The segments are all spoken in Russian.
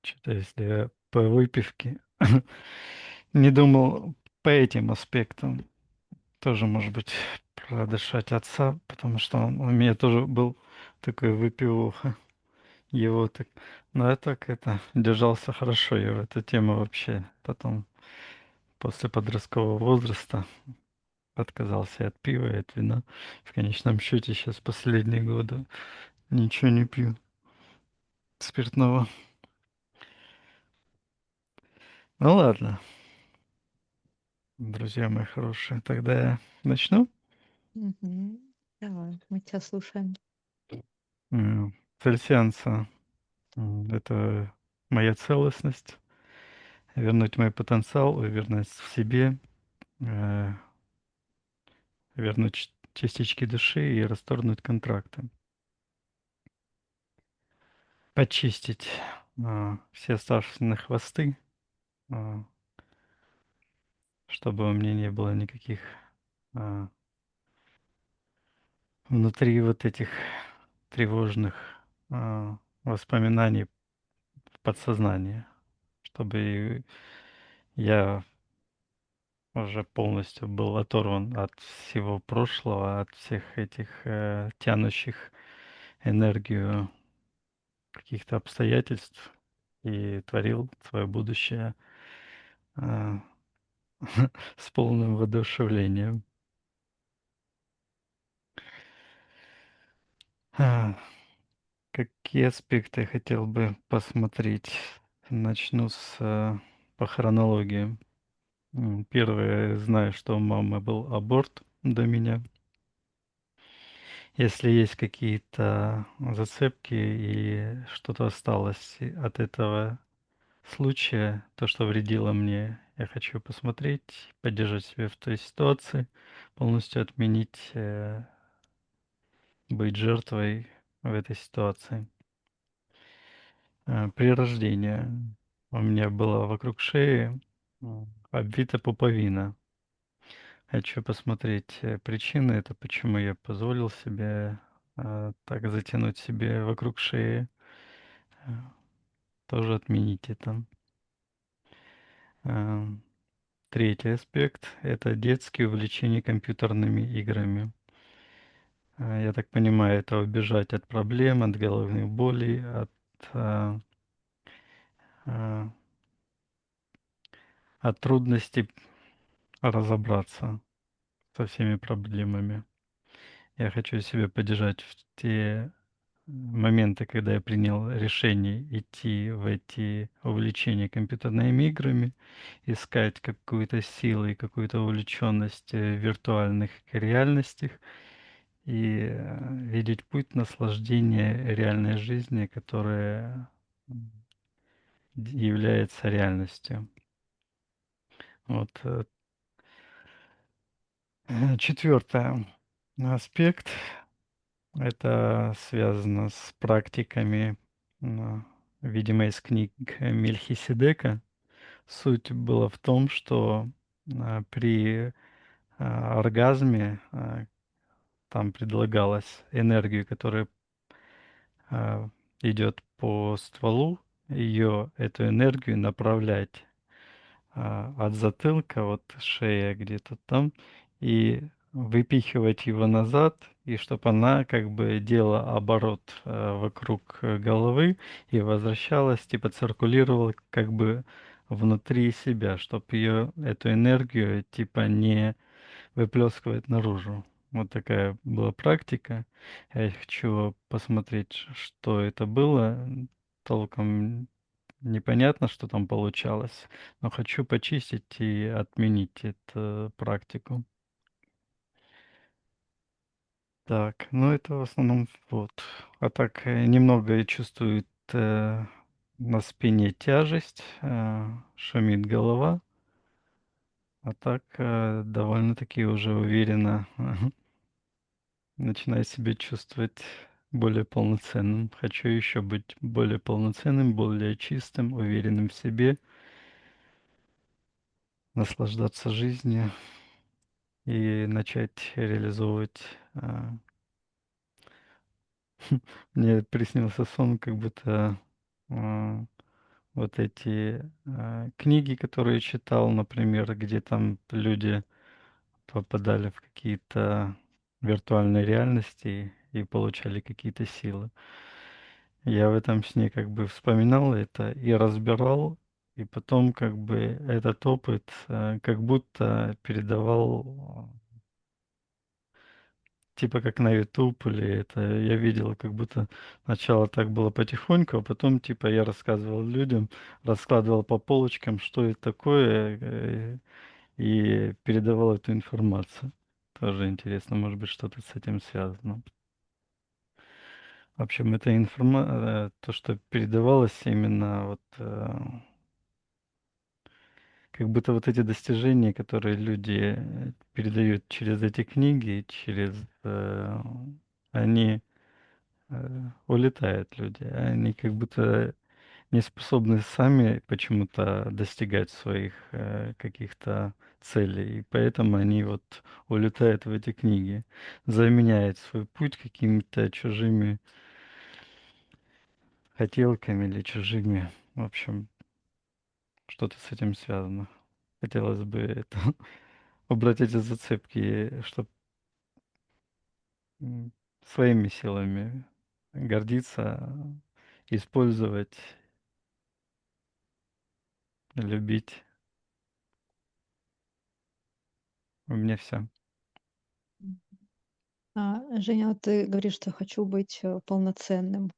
Что-то если я по выпивке не думал по этим аспектам. Тоже, может быть, продышать отца, потому что он у меня тоже был такой выпивоха. Его так, но я так это держался хорошо, я в эту тему вообще потом после подросткового возраста отказался от пива и от вина. В конечном счете сейчас последние годы ничего не пью спиртного. Ну ладно, друзья мои хорошие, тогда я начну. Мгм. Давай, мы тебя слушаем. Цель сеанса это моя целостность, вернуть мой потенциал, уверенность в себе, э, вернуть частички души и расторгнуть контракты. Почистить все оставшиеся хвосты, а, чтобы у меня не было никаких а, внутри вот этих тревожных воспоминаний в подсознании, чтобы я уже полностью был оторван от всего прошлого, от всех этих тянущих энергию каких-то обстоятельств и творил свое будущее а, с полным воодушевлением. А, Какие аспекты я хотел бы посмотреть? Начну по хронологии. Первое, знаю, что у мамы был аборт до меня. Если есть какие-то зацепки и что-то осталось от этого случая, то, что вредило мне, я хочу посмотреть, поддержать себя в той ситуации, полностью отменить быть жертвой в этой ситуации. При рождении у меня была вокруг шеи обвита пуповина. Хочу посмотреть причины, это почему я позволил себе так затянуть себе вокруг шеи. Э, Тоже отменить это. Э, Третий аспект — это детские увлечения компьютерными играми. Я так понимаю, это убежать от проблем, от головных болей, а, а, от трудностей разобраться со всеми проблемами. Я хочу себя поддержать в те моменты, когда я принял решение идти в эти увлечения компьютерными играми, искать какую-то силу и какую-то увлеченность в виртуальных реальностях и видеть путь наслаждения реальной жизни, которая является реальностью. Вот. Четвертое. Аспект. Это связано с практиками, м, видимо, из книг Мельхиседека. Суть была в том, что при оргазме там предлагалась энергию, которая а, идет по стволу, ее, эту энергию направлять от затылка, вот шея где-то там, и выпихивать его назад, и чтобы она как бы делала оборот вокруг головы и возвращалась, типа циркулировала как бы внутри себя, чтобы ее, эту энергию, типа не выплескивать наружу. Вот такая была практика. Я хочу посмотреть, что это было. Толком непонятно, что там получалось, но хочу почистить и отменить эту практику. Так, ну это в основном вот. А так немного я чувствую на спине тяжесть, шумит голова, а так довольно-таки уже уверенно начинаю себя чувствовать более полноценным. Хочу еще быть более полноценным, более чистым, уверенным в себе, наслаждаться жизнью и начать реализовывать. Мне приснился сон, как будто а, вот эти книги, которые читал, например, где там люди попадали в какие-то виртуальные реальности и получали какие-то силы. Я в этом сне как бы вспоминал это и разбирал, и потом как бы этот опыт как будто передавал типа как на YouTube или это я видел, как будто сначала так было потихоньку, а потом типа я рассказывал людям, раскладывал по полочкам, что это такое, и передавал эту информацию. Тоже интересно, может быть, что-то с этим связано. В общем, это то, что передавалось именно вот как будто вот эти достижения, которые люди передают через эти книги, э, они улетают люди. Они как будто не способны сами почему-то достигать своих каких-то целей. И поэтому они вот улетают в эти книги, заменяют свой путь какими-то чужими хотелками или чужими. В общем, что-то с этим связано. Хотелось бы это убрать эти зацепки, чтобы своими силами гордиться, использовать, любить. У меня все. Женя, вот ты говоришь, что хочу быть полноценным.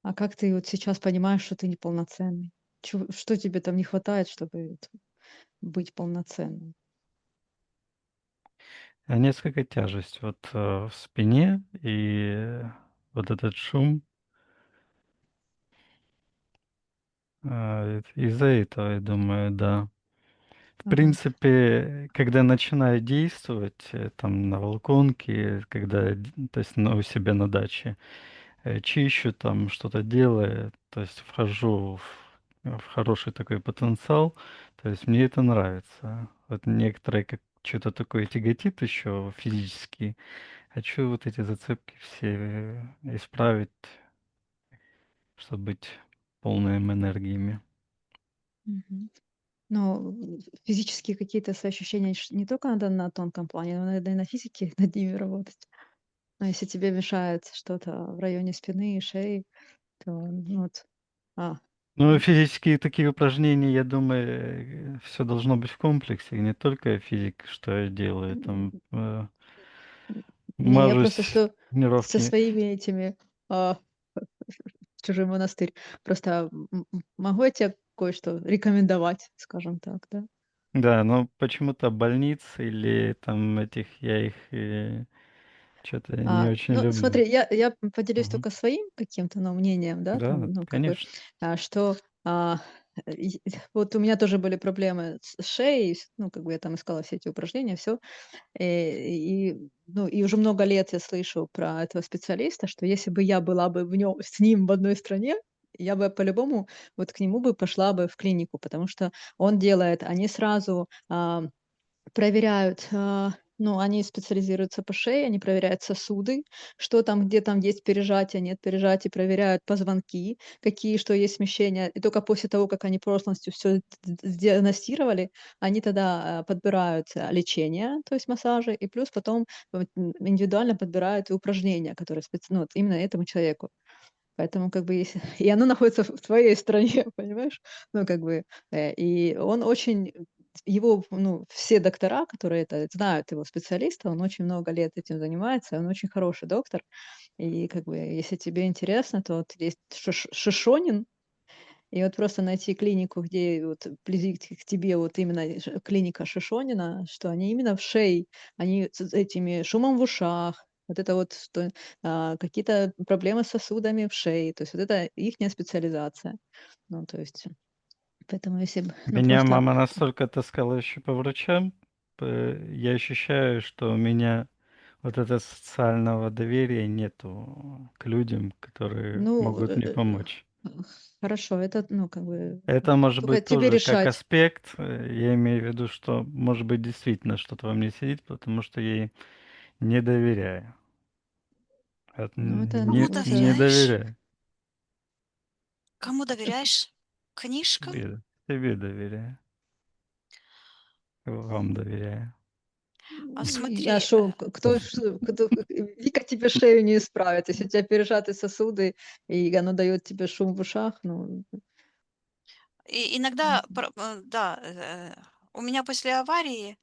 А как ты вот сейчас понимаешь, что ты неполноценный? Что тебе там не хватает, чтобы вот быть полноценным? Несколько тяжесть вот в спине и вот этот шум. Из-за этого, я думаю, да. В Ага. принципе, когда начинаю действовать там на Волконке, когда, то есть у себя на даче, чищу там, что-то делаю, то есть вхожу в хороший такой потенциал, то есть мне это нравится. Вот некоторые как что-то такое тяготит еще физически. Хочу вот эти зацепки все исправить, чтобы быть полным энергиями. Мгм. Но физические какие-то свои ощущения не только надо на тонком плане, но надо и на физике над ними работать. Но если тебе мешает что-то в районе спины и шеи, то ну вот, а, Ну, м, физические такие упражнения, я думаю, все должно быть в комплексе, и не только физика, что я делаю, там, не, я просто мажусь, что со тренировки. своими этими а, в чужой монастырь. Просто могу я тебе кое-что рекомендовать, скажем так, да? Да, но почему-то больниц или там этих, я их что-то не очень Ну, люблю. смотри, я поделюсь Мгм. только своим каким-то, ну, мнением, да, Да, там, ну, как бы, конечно. что, а, и вот у меня тоже были проблемы с шеей, ну, как бы я там искала все эти упражнения, все. Ну, и уже много лет я слышу про этого специалиста, что если бы я была бы с ним в одной стране, я бы по-любому вот к нему бы пошла бы в клинику, потому что он делает, они сразу, проверяют, ну, они специализируются по шее, они проверяют сосуды, что там, где там есть пережатие, нет пережатия, проверяют позвонки, какие, что есть смещения. И только после того, как они полностью все сдиагностировали, они тогда подбирают лечение, то есть массажи, и плюс потом вот, индивидуально подбирают и упражнения, которые ну, вот именно этому человеку. Поэтому как бы если и оно находится в твоей стране, понимаешь? Ну, как бы, и он очень его, ну, все доктора, которые это знают его специалиста, он очень много лет этим занимается, он очень хороший доктор. И как бы, если тебе интересно, то вот есть Шишонин, и вот просто найти клинику, где вот вблизи к тебе вот именно клиника Шишонина, что они именно в шее, они с этими шумом в ушах, вот это вот, что какие-то проблемы с сосудами в шее, то есть вот это ихняя специализация. Ну, то есть, поэтому если б, ну, Меня просто, мама настолько таскала еще по врачам, я ощущаю, что у меня вот этого социального доверия нету к людям, которые ну, могут мне помочь. хорошо, это, ну, как бы, Это может только быть тебе тоже как решать. аспект. Я имею в виду, что может быть действительно что-то во мне сидит, потому что я ей не доверяю. Ну, это, Не, Кому это не доверяешь? доверяю. Кому доверяешь? Книжкам? Тебе доверяю, вам доверяю. А А смотри, шо, Вика тебе шею не исправит. Если у тебя пережаты сосуды, и оно дает тебе шум в ушах, ну, и иногда, да, у меня после аварии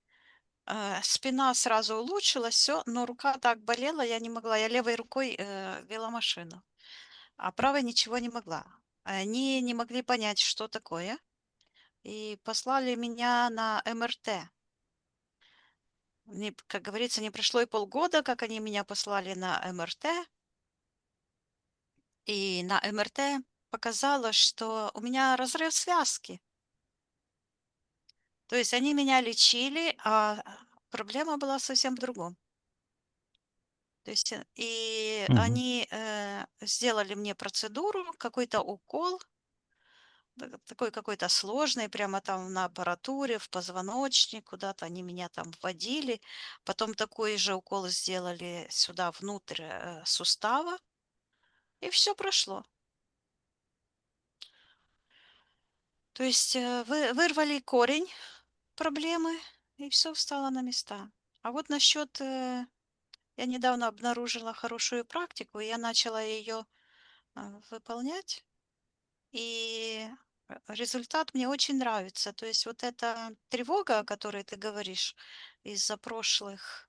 спина сразу улучшилась, все, но рука так болела, я не могла. Я левой рукой вела машину, а правой ничего не могла. Они не могли понять, что такое, и послали меня на МРТ. Как говорится, не прошло и полгода, как они меня послали на МРТ, и на МРТ показалось, что у меня разрыв связки. То есть они меня лечили, а проблема была совсем в другом. То есть и Мгм. они сделали мне процедуру, какой-то укол, такой какой-то сложный, прямо там на аппаратуре, в позвоночник, куда-то они меня там вводили. Потом такой же укол сделали сюда, внутрь сустава, и все прошло. То есть вырвали корень проблемы, и все встало на места. А вот насчет, я недавно обнаружила хорошую практику, и я начала ее выполнять, и результат мне очень нравится. То есть вот эта тревога, о которой ты говоришь из-за прошлых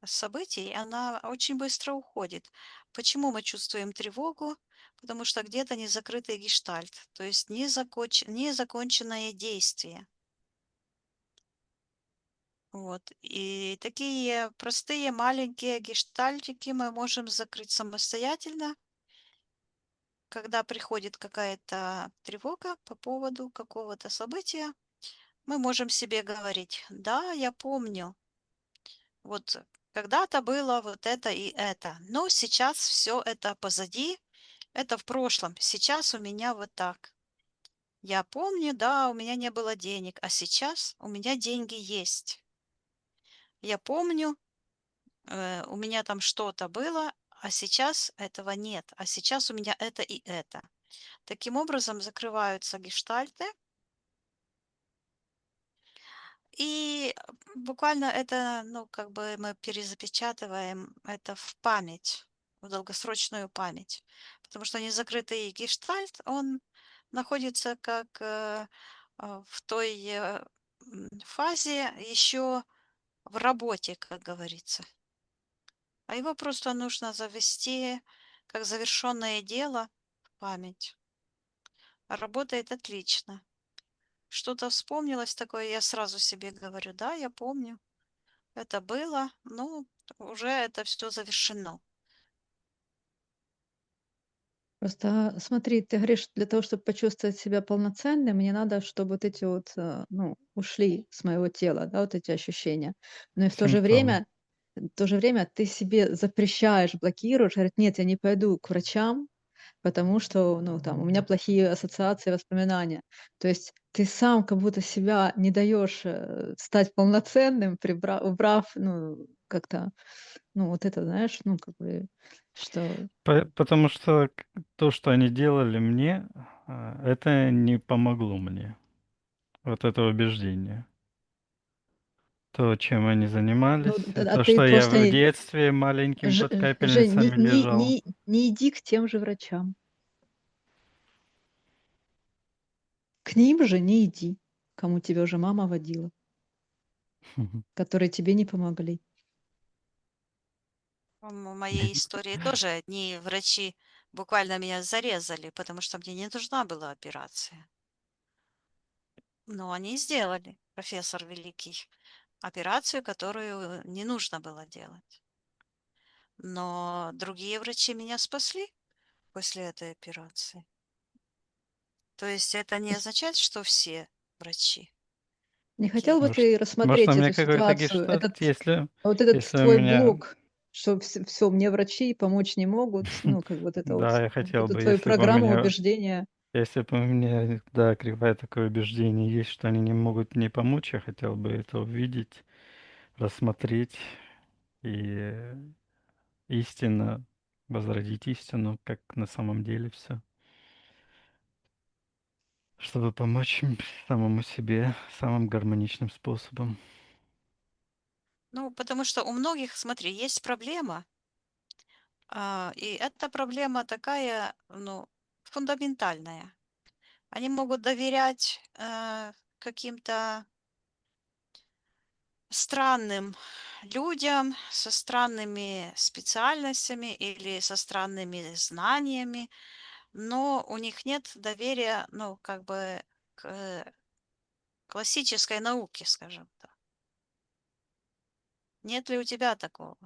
событий, она очень быстро уходит. Почему мы чувствуем тревогу? Потому что где-то незакрытый гештальт, то есть незаконченное действие. Вот. И такие простые маленькие гештальтики мы можем закрыть самостоятельно, когда приходит какая-то тревога по поводу какого-то события. Мы можем себе говорить: да, я помню, вот когда-то было вот это и это, но сейчас все это позади, это в прошлом, сейчас у меня вот так. Я помню, да, у меня не было денег, а сейчас у меня деньги есть. Я помню, у меня там что-то было, а сейчас этого нет, а сейчас у меня это и это. Таким образом закрываются гештальты, и буквально это, ну, как бы мы перезапечатываем это в память, в долгосрочную память. Потому что незакрытый гештальт, он находится как в той фазе еще в работе, как говорится. А его просто нужно завести как завершенное дело в память. Работает отлично. Что-то вспомнилось такое, я сразу себе говорю: да, я помню, это было, ну, уже это все завершено. просто смотри, ты говоришь, для того, чтобы почувствовать себя полноценным, мне надо, чтобы вот эти вот, ну, ушли с моего тела, да, вот эти ощущения. Но и Симптомы. в то же время ты себе запрещаешь, блокируешь, говорит: "Нет, я не пойду к врачам, потому что, ну, там, у меня плохие ассоциации, воспоминания". То есть ты сам как будто себя не даешь, стать полноценным, убрав, ну, как-то, ну, вот это, знаешь, ну, как бы, что Потому что то, что они делали мне, это не помогло мне. Вот это убеждение. То, чем они ну, занимались, а то, ты что я просто в детстве маленьким под Жень, капельницами лежал. не иди к тем же врачам. К ним же не иди, кому тебя уже мама водила, которые тебе не помогли. В моей истории тоже одни врачи буквально меня зарезали, потому что мне не нужна была операция. Но они сделали, профессор великий, операцию, которую не нужно было делать. Но другие врачи меня спасли после этой операции. То есть это не означает, что все врачи Не такие. хотел бы Может, ты может, у рассмотреть меня эту какой-то ситуацию, гештальт, если, вот этот если у твой меня... блок, что все мне врачи помочь не могут, ну, как вот это вот, Да, я вот хотел эту бы, твою программу убеждения. если бы у меня, да, кривое такое убеждение есть, что они не могут мне помочь, я хотел бы это увидеть, рассмотреть и истинно возродить истину, как на самом деле все. чтобы помочь самому себе самым гармоничным способом. Ну, потому что у многих, смотри, есть проблема, и эта проблема такая, ну, фундаментальная. Они могут доверять каким-то странным людям со странными специальностями или со странными знаниями, но у них нет доверия, ну, как бы к классической науке, скажем так. Нет ли у тебя такого?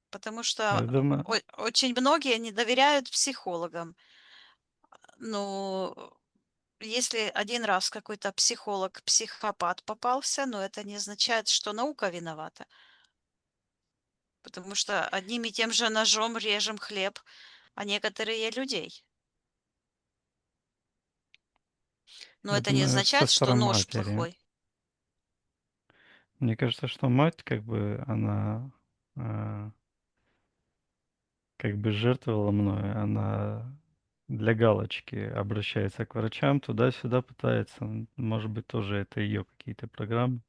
Потому что Я думаю, очень многие не доверяют психологам. Ну, если один раз какой-то психолог-психопат попался, но это не означает, что наука виновата. Потому что одним и тем же ножом режем хлеб, а некоторые людей. Но я это не думаю, означает, что сестра нож матери. плохой. Мне кажется, что мать, как бы, она а, как бы жертвовала мною, она для галочки обращается к врачам, туда-сюда пытается. Может быть, тоже это ее какие-то программы.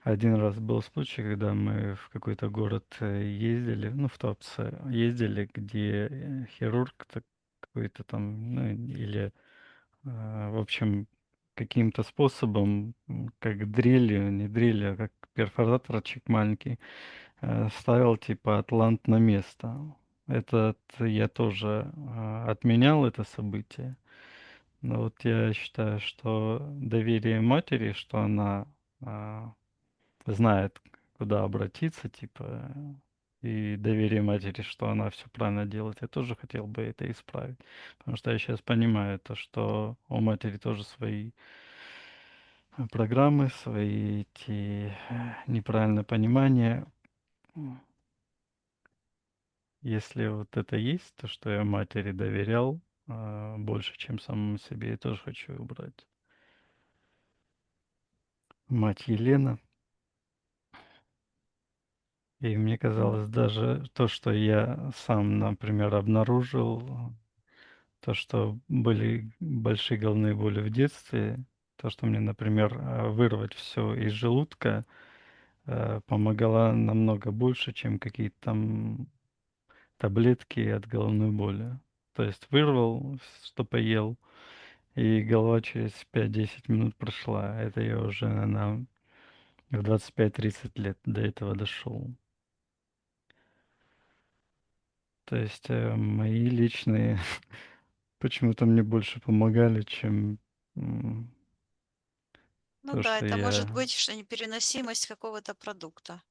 Один раз был случай, когда мы в какой-то город ездили, ну, в Туапсе, ездили, где хирург какой-то там, ну, или, в общем, каким-то способом, как дрелью, не дрелью, а как перфораторчик маленький, ставил типа атлант на место. Этот я тоже отменял это событие. Но вот я считаю, что доверие матери, что она а, знает, куда обратиться, типа, и доверие матери, что она все правильно делает, я тоже хотел бы это исправить. Потому что я сейчас понимаю то, что у матери тоже свои программы, свои эти неправильное понимание. Если вот это есть, то, что я матери доверял больше, чем самому себе, я тоже хочу убрать. Мать Елена. И мне Ну, казалось, даже то, что я сам, например, обнаружил, то, что были большие головные боли в детстве, то, что мне, например, вырвать все из желудка, помогало намного больше, чем какие-то там таблетки от головной боли. То есть вырвал, что поел, и голова через 5-10 минут прошла. Это я уже, наверное, в 25-30 лет до этого дошел. То есть мои личные почему-то мне больше помогали, чем Ну то, да, что это может я быть что непереносимость какого-то продукта.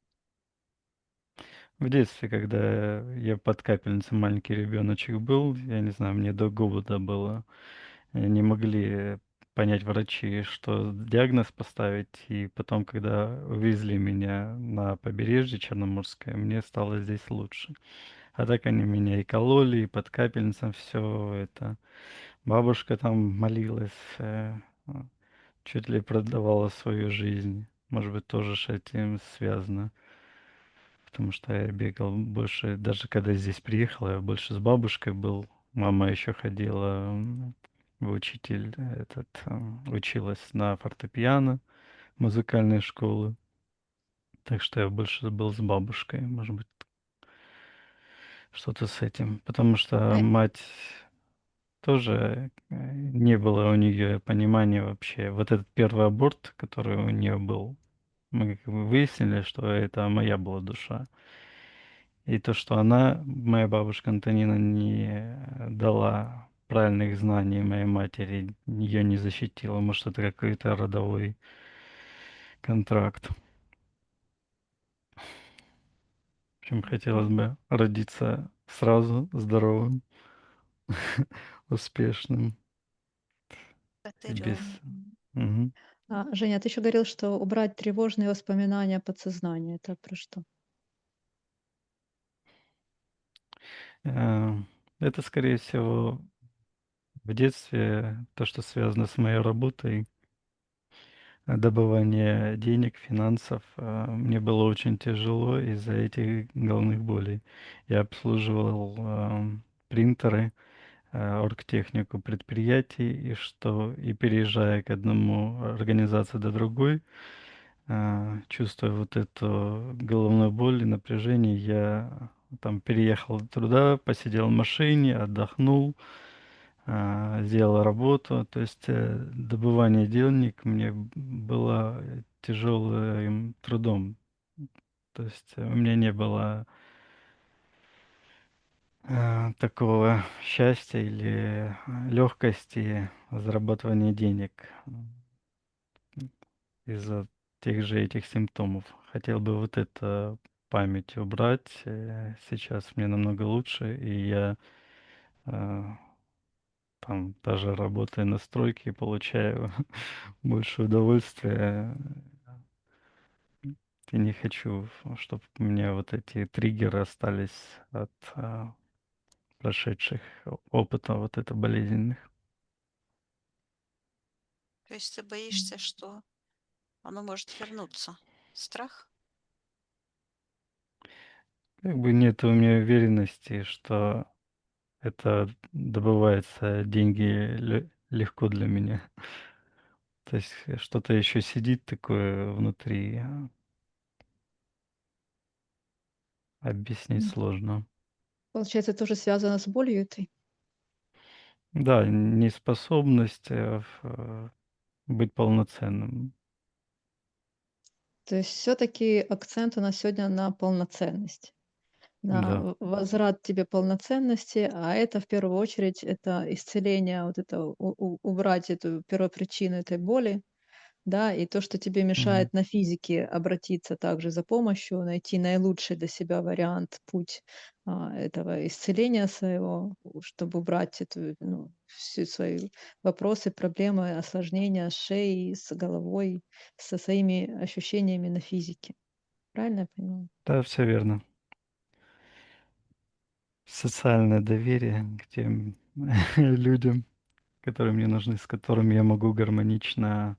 в детстве, когда я под капельницей маленький ребеночек был, я не знаю, мне до года было, не могли понять врачи, что диагноз поставить, и потом, когда увезли меня на побережье Черноморское, мне стало здесь лучше. А так они меня и кололи, и под капельницем все это. Бабушка там молилась, а, чуть ли продавала свою жизнь. Может быть, тоже с этим связано. Потому что я бегал больше, даже когда здесь приехал, я больше с бабушкой был. Мама еще ходила в учитель, училась на фортепиано музыкальной школы. Так что я больше был с бабушкой, может быть, что-то с этим. Потому что а, мать тоже не было у нее понимания вообще. Вот этот первый аборт, который у нее был, мы как бы выяснили, что это моя была душа. И то, что она, моя бабушка Антонина, не дала правильных знаний моей матери, ее не защитила. Может, это какой-то родовой контракт. В общем, хотелось ну, бы родиться сразу здоровым, успешным и без... Катырём. Мгм. Женя, ты еще говорил, что убрать тревожные воспоминания подсознания. Это про что? Э, Это, скорее всего, в детстве то, что связано с моей работой, добывание денег, финансов, мне было очень тяжело из-за этих головных болей. Я обслуживал принтеры, оргтехнику предприятий, и что и переезжая к одному организации до другой, чувствуя вот эту головную боль и напряжение, я там переехал туда, посидел в машине, отдохнул, сделал работу. То есть добывание денег мне было тяжелым трудом. То есть у меня не было такого счастья или легкости зарабатывания денег из-за тех же этих симптомов. Хотел бы вот это память убрать. Сейчас мне намного лучше, и я э, там даже работая на стройке получаю больше удовольствия. И не хочу, чтобы у меня вот эти триггеры остались от прошедших опыта вот это болезненных. То есть ты боишься, что оно может вернуться? Страх? Как бы нет у меня уверенности, что это добывается деньги легко для меня. То есть что-то еще сидит такое внутри, объяснить М. сложно. Получается, тоже связано с болью этой? Да, неспособность быть полноценным. То есть все-таки акцент у нас сегодня на полноценность, на Да. возврат тебе полноценности, а это в первую очередь это исцеление, вот это убрать эту первопричину этой боли, да, и то, что тебе Мгм. мешает на физике обратиться также за помощью, найти наилучший для себя вариант, путь этого исцеления своего, чтобы убрать эту, ну, все свои вопросы, проблемы, осложнения с шеей, с головой, со своими ощущениями на физике. Правильно я понимаю? Да, все верно. Социальное доверие к тем людям, которые мне нужны, с которыми я могу гармонично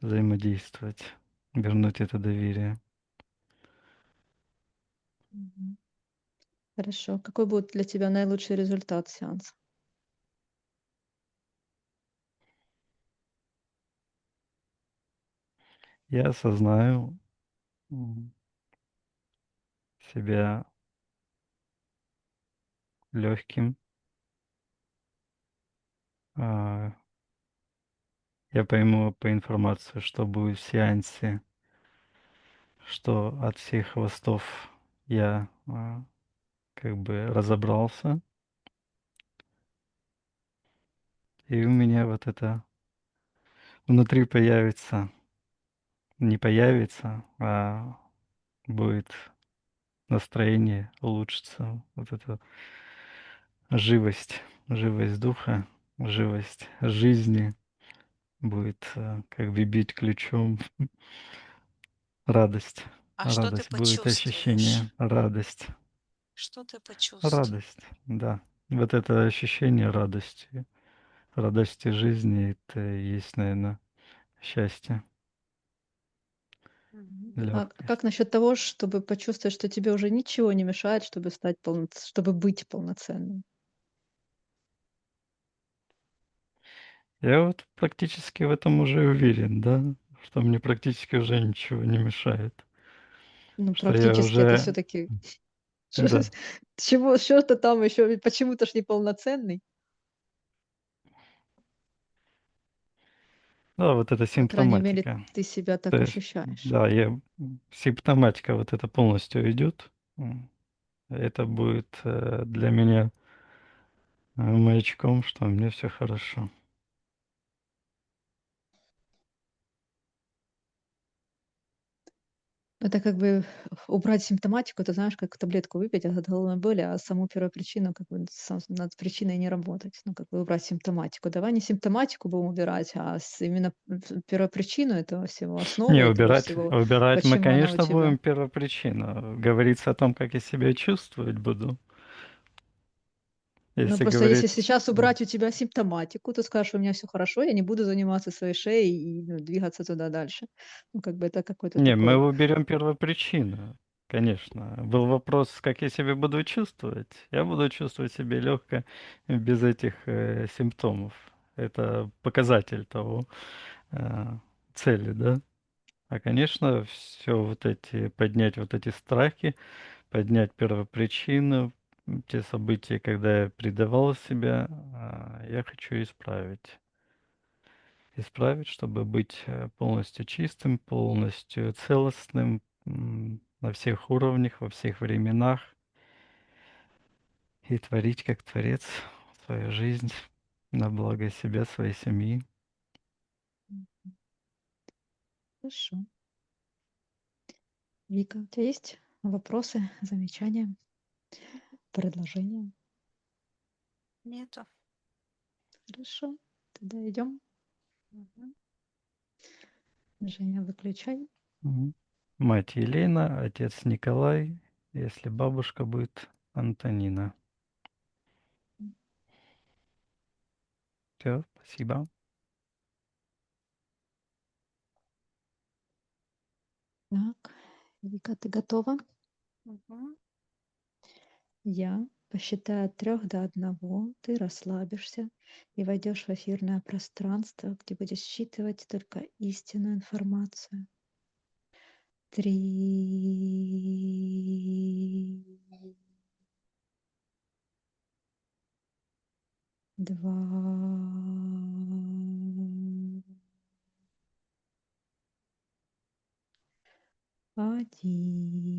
взаимодействовать, вернуть это доверие. Мгм. Хорошо. Какой будет для тебя наилучший результат сеанса? Я осознаю м, себя легким. Я пойму по информации, что будет в сеансе, что от всех хвостов я как бы разобрался, и у меня вот это внутри появится, не появится, а будет настроение улучшится, вот эта живость, живость духа, живость жизни будет как бы бить ключом. Радость, А что ты радость, будет почувствуешь? ощущение, радость, Что ты почувствуешь? радость, да. Вот это ощущение радости, радости жизни, это и есть, наверное, счастье, Мгм. А как легкость. насчет того, чтобы почувствовать, что тебе уже ничего не мешает, чтобы чтобы быть полноценным? Я вот практически в этом уже уверен, да, что мне практически уже ничего не мешает, Ну, что я практически это уже, все-таки да, чего, что-то там еще, почему-то ж неполноценный. да, вот эта По крайней мере, симптоматика. ты себя То так есть, ощущаешь. да, симптоматика вот эта полностью идет. Это будет для меня маячком, что у меня все хорошо. Это как бы убрать симптоматику, это знаешь, как таблетку выпить от головной боли, а саму первопричину, как бы над причиной не работать. Ну, как бы убрать симптоматику. Давай не симптоматику будем убирать, а именно первопричину этого всего, основу Не, этого убирать, всего, убирать мы, почему она у конечно, тебя. будем первопричину. Говорится о том, как я себя чувствовать буду. Ну, Если просто если говорить, сейчас убрать у тебя симптоматику, ты скажешь, у меня все хорошо, я не буду заниматься своей шеей и ну, двигаться туда дальше. Ну, как бы это какой-то не, мы такой. уберем первопричину. Конечно. Был вопрос, как я себя буду чувствовать. Я буду чувствовать себя легко без этих симптомов. Это показатель того э, цели, да? А, конечно, все вот эти, поднять вот эти страхи, поднять первопричину, те события, когда я предавал себя, я хочу исправить. Исправить, чтобы быть полностью чистым, полностью целостным на всех уровнях, во всех временах и творить как Творец свою жизнь на благо себя, своей семьи. Хорошо. Вика, у тебя есть вопросы, замечания, предложения? Нету. Хорошо, тогда идем. Мгм. Женя, выключай. Мгм. Мать Елена, отец Николай, если бабушка будет Антонина. Все, спасибо. Так, Вика, ты готова? Мгм. Я посчитаю от 3 до 1, ты расслабишься и войдешь в эфирное пространство, где будешь считывать только истинную информацию. 3, 2, 1.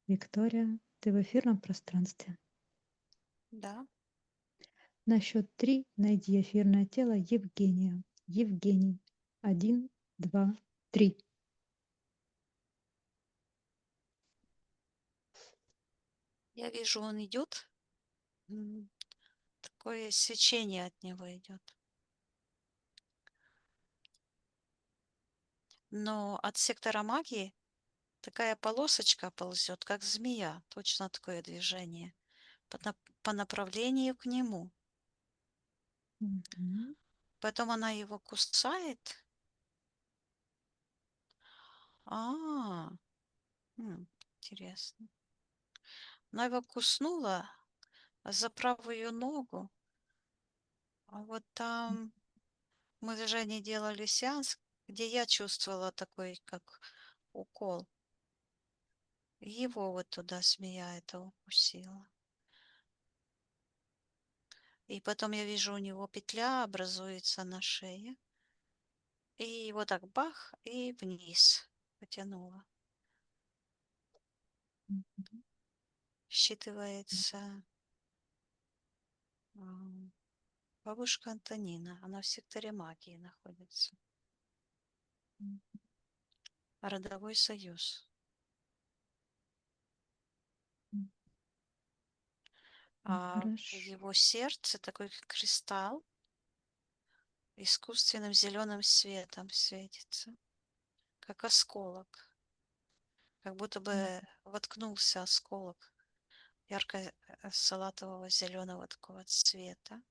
Виктория, ты в эфирном пространстве. Да. На счет 3 найди эфирное тело Евгения. Евгений. 1, 2, 3. Я вижу, он идет. Такое свечение от него идет. Но от сектора магии такая полосочка ползет, как змея. Точно такое движение. По направлению к нему. Мгм. Потом она его кусает. А, интересно. Она его куснула за правую ногу. А вот там мы с Женей делали сеанс, где я чувствовала такой, как укол. Его вот туда змея это укусила. И потом я вижу, у него петля образуется на шее. И вот так бах, и вниз потянула. Мгм. Считывается бабушка Антонина. Она в секторе магии находится. Родовой союз. А Хорошо. его сердце такой кристалл искусственным зеленым светом светится, как осколок. Как будто бы воткнулся осколок ярко-салатового зеленого такого цвета,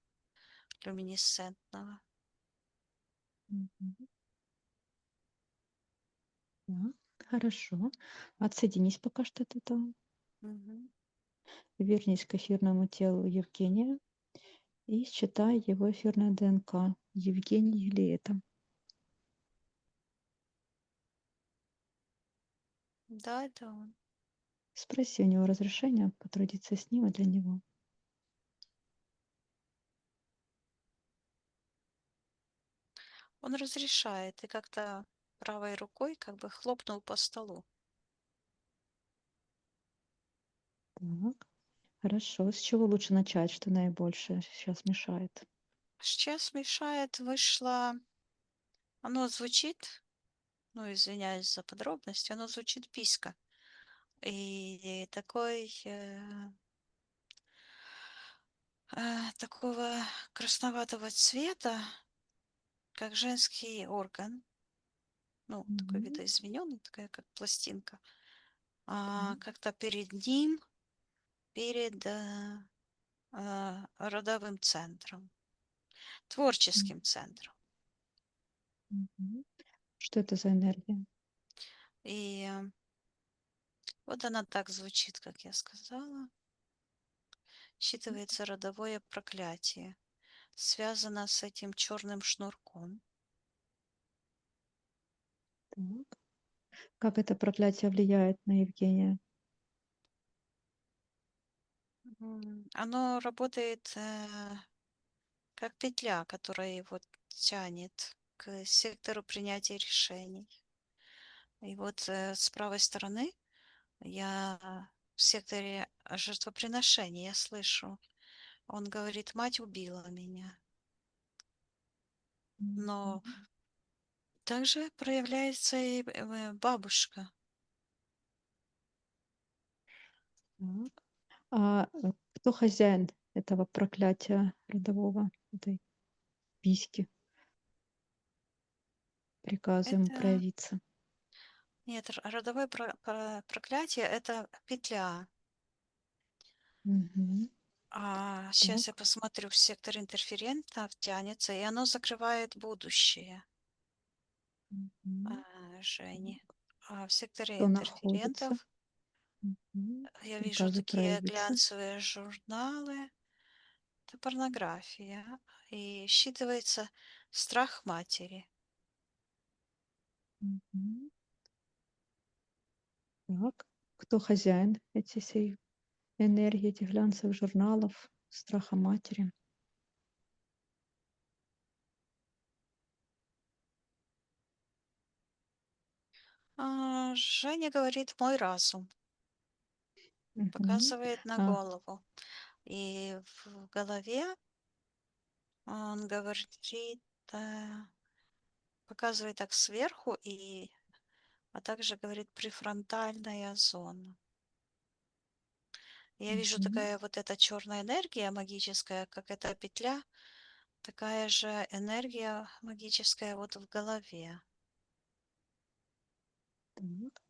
люминесцентного. Мгм. Так, хорошо. Отсоединись пока что от этого. Мгм. Вернись к эфирному телу Евгения и считай его эфирное ДНК. Евгений или это? Да, это он. Спроси у него разрешения потрудиться с ним и для него. Он разрешает и как-то правой рукой как бы хлопнул по столу. Так, хорошо. С чего лучше начать, что наибольше сейчас мешает? Сейчас мешает вышло... Оно звучит, ну, извиняюсь за подробности, оно звучит писька. И такой... такого красноватого цвета, как женский орган, ну, такой Мгм. видоизмененный, такая как пластинка, Так. как-то перед ним, перед родовым центром, М, творческим центром. мгм. Что это за энергия? И вот она так звучит, как я сказала. Считывается родовое проклятие, связано с этим черным шнурком. Так. Как это проклятие влияет на Евгения? Оно работает как петля, которая его тянет к сектору принятия решений. И вот с правой стороны я в секторе жертвоприношения я слышу. Он говорит, мать убила меня. Но также проявляется и бабушка. Так. Кто хозяин этого проклятия родового, этой письки? Приказа ему Это проявиться. нет, родовое проклятие это петля. Мгм. Сейчас я Так. посмотрю, в сектор интерферентов тянется, и оно закрывает будущее Мгм. Жени. А в секторе Что находится? интерферентов Мгм. я вижу Приказа такие проявиться. глянцевые журналы. Это порнография. И считывается страх матери. Мгм. Так. Кто хозяин этих всей энергии, этих глянцевых журналов, страха матери? Женя говорит мой разум. Мгм. Показывает на А, голову. И в голове он говорит, показывает так сверху, а также говорит префронтальная зона. Я вижу мгм. такая вот эта черная энергия магическая, как эта петля, такая же энергия магическая вот в голове. Так.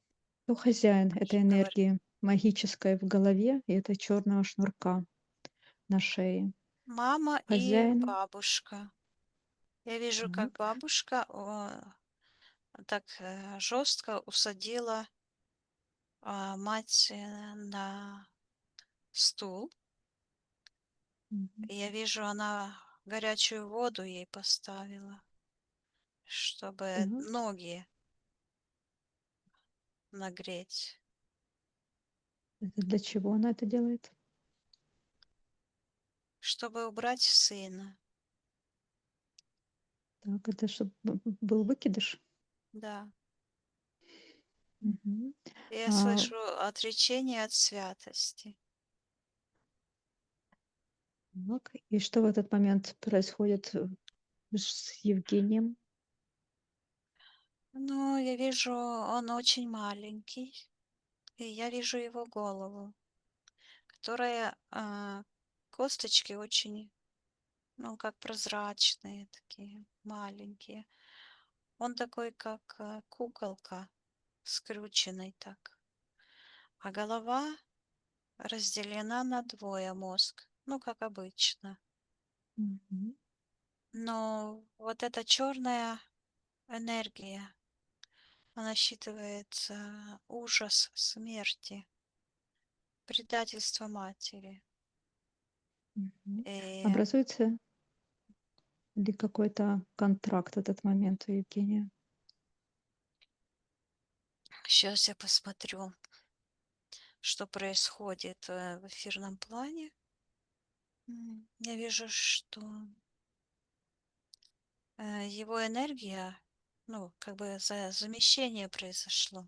Кто хозяин этой Говорит, энергии магической в голове и этой черного шнурка на шее? мама и Хозяин. бабушка. Я вижу, как Так. бабушка так жестко усадила мать на стул. Мгм. И я вижу, она горячую воду ей поставила, чтобы Так. ноги нагреть, Это для чего она это делает? чтобы убрать сына. Так, это чтобы был выкидыш? Да. Мгм. Я А, слышу отречение от святости. так. И что в этот момент происходит с Евгением? Но я вижу, он очень маленький, и я вижу его голову, которая косточки очень, ну, как прозрачные такие, маленькие. Он такой, как куколка, скрюченный так. А голова разделена на двое мозг, ну, как обычно. Мгм. Но вот эта черная энергия, она считывает ужас смерти, предательство матери. Мгм. И Образуется ли какой-то контракт в этот момент у Евгения? сейчас я посмотрю, что происходит в эфирном плане. Я вижу, что его энергия, ну, как бы замещение произошло.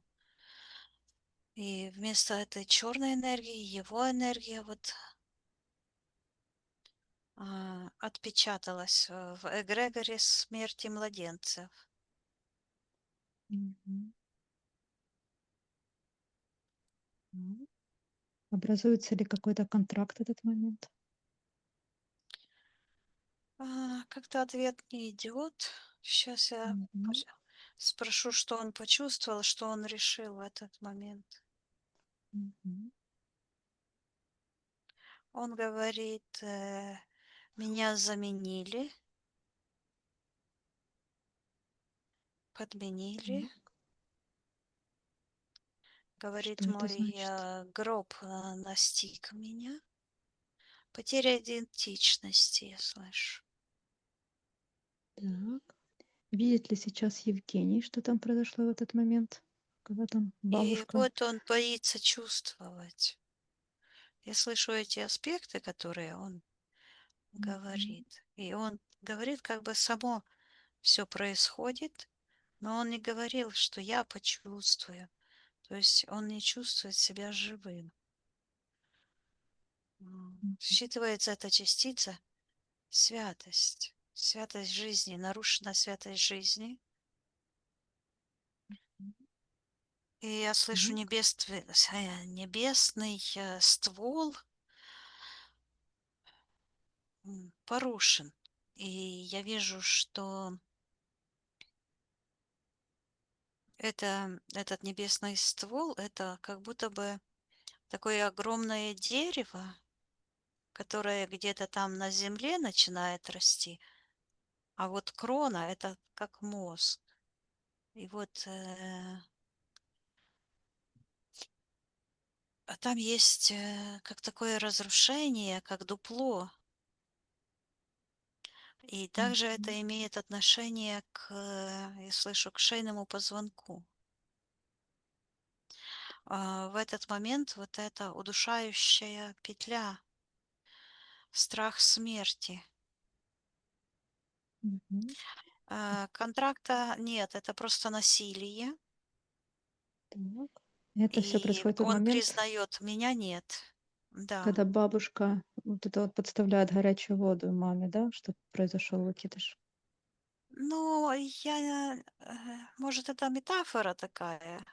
И вместо этой черной энергии, его энергия вот отпечаталась в эгрегоре смерти младенцев. Мгм. Так. Образуется ли какой-то контракт в этот момент? Как-то ответ не идет. Сейчас я Мгм. спрошу, что он почувствовал, что он решил в этот момент. Мгм. Он говорит, меня заменили, подменили. Так, Говорит, что это мой значит? гроб настиг меня. Потеря идентичности, я слышу. Так. Видит ли сейчас Евгений, что там произошло в этот момент, когда там И бабушка? вот он боится чувствовать. Я слышу эти аспекты, которые он Мгм. говорит. И он говорит, как бы само все происходит, но он не говорил, что я почувствую. То есть он не чувствует себя живым. Мгм. Считывается эта частица святость. Святость жизни, нарушена святость жизни. И я слышу Так. небесный ствол порушен. И я вижу, что этот небесный ствол, это как будто бы такое огромное дерево, которое где-то там на земле начинает расти, а вот крона это как мозг. И вот там есть как такое разрушение, как дупло. И также Мгм. это имеет отношение к, я слышу, к шейному позвонку. В этот момент вот эта удушающая петля, страх смерти. Мгм. Контракта нет, это просто насилие. Так. Это все И происходит в тот он момент, признает, меня нет. Да. когда бабушка вот это вот подставляет горячую воду маме, да, чтобы произошел выкидыш? Ну, может, это метафора такая,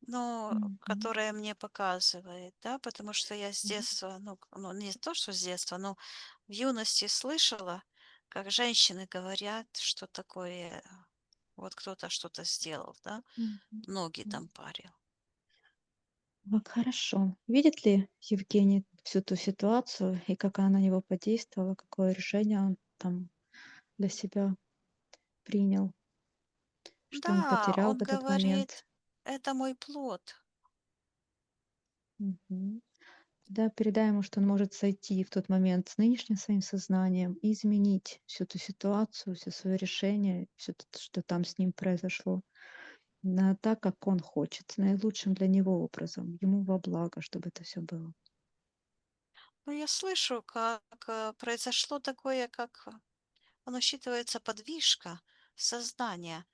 но Мгм. которая мне показывает, да, потому что я с детства, ну, не то, что с детства, но в юности слышала, как женщины говорят, что такое, вот кто-то что-то сделал, да, Мгм. ноги М. там парил. Вот хорошо. Видит ли Евгений всю ту ситуацию и как она на него подействовала, какое решение он там для себя принял, что он Да, потерял он в этот говорит, момент? это мой плод. Мгм. Да, передай ему, что он может сойти в тот момент с нынешним своим сознанием и изменить всю эту ситуацию, все свое решение, все, что там с ним произошло, на так, как он хочет, наилучшим для него образом, ему во благо, чтобы это все было. Но я слышу, как произошло такое, как оно считывается подвижка сознания.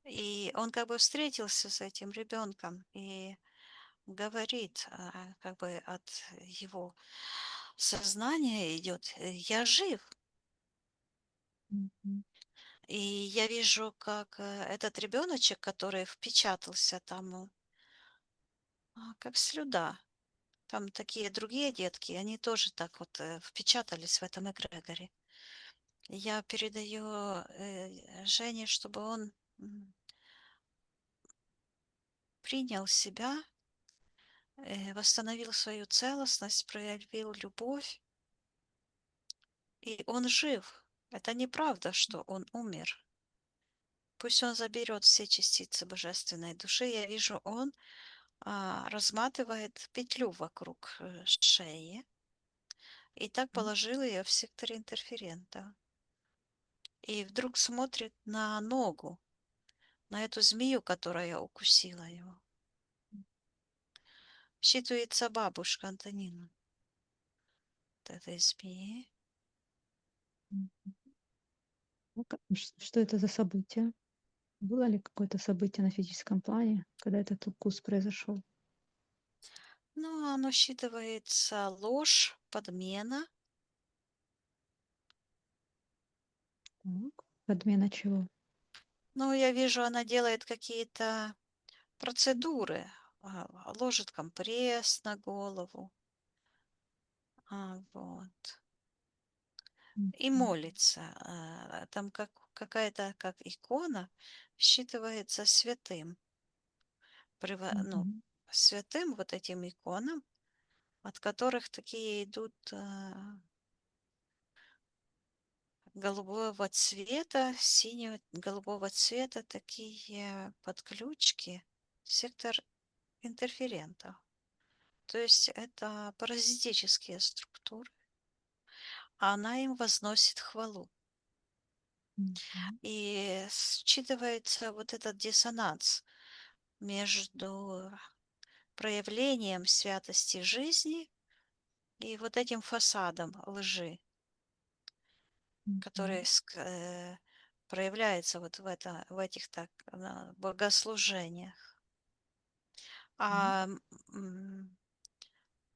И он как бы встретился с этим ребенком и говорит, как бы от его сознания идет, я жив. Мгм. И я вижу, как этот ребеночек, который впечатался там, как слюда. Там такие другие детки, они тоже так вот впечатались в этом эгрегоре. Я передаю Жене, чтобы он принял себя, восстановил свою целостность, проявил любовь. И он жив. Это неправда, что он умер. Пусть он заберет все частицы божественной души. Я вижу, он разматывает петлю вокруг шеи и так положил ее в секторе интерферента. И вдруг смотрит на ногу, на эту змею, которая укусила его. Считывается бабушка Антонина от этой змеи. Мгм. Ну, что это за событие? Было ли какое-то событие на физическом плане, когда этот укус произошел? Ну, оно считывается ложь, подмена. Так. Подмена чего? Ну, я вижу, она делает какие-то процедуры, ложит компресс на голову, вот, и Мгм. молится. Там какая-то, как икона, считывается святым, ну, Мгм. святым вот этим иконам, от которых такие идут голубого цвета, синего голубого цвета такие подключки, сектор интерферентов. То есть это паразитические структуры, а она им возносит хвалу. Мгм. И считывается вот этот диссонанс между проявлением святости жизни и вот этим фасадом лжи, который Мгм. проявляется вот в этих так богослужениях. Так, А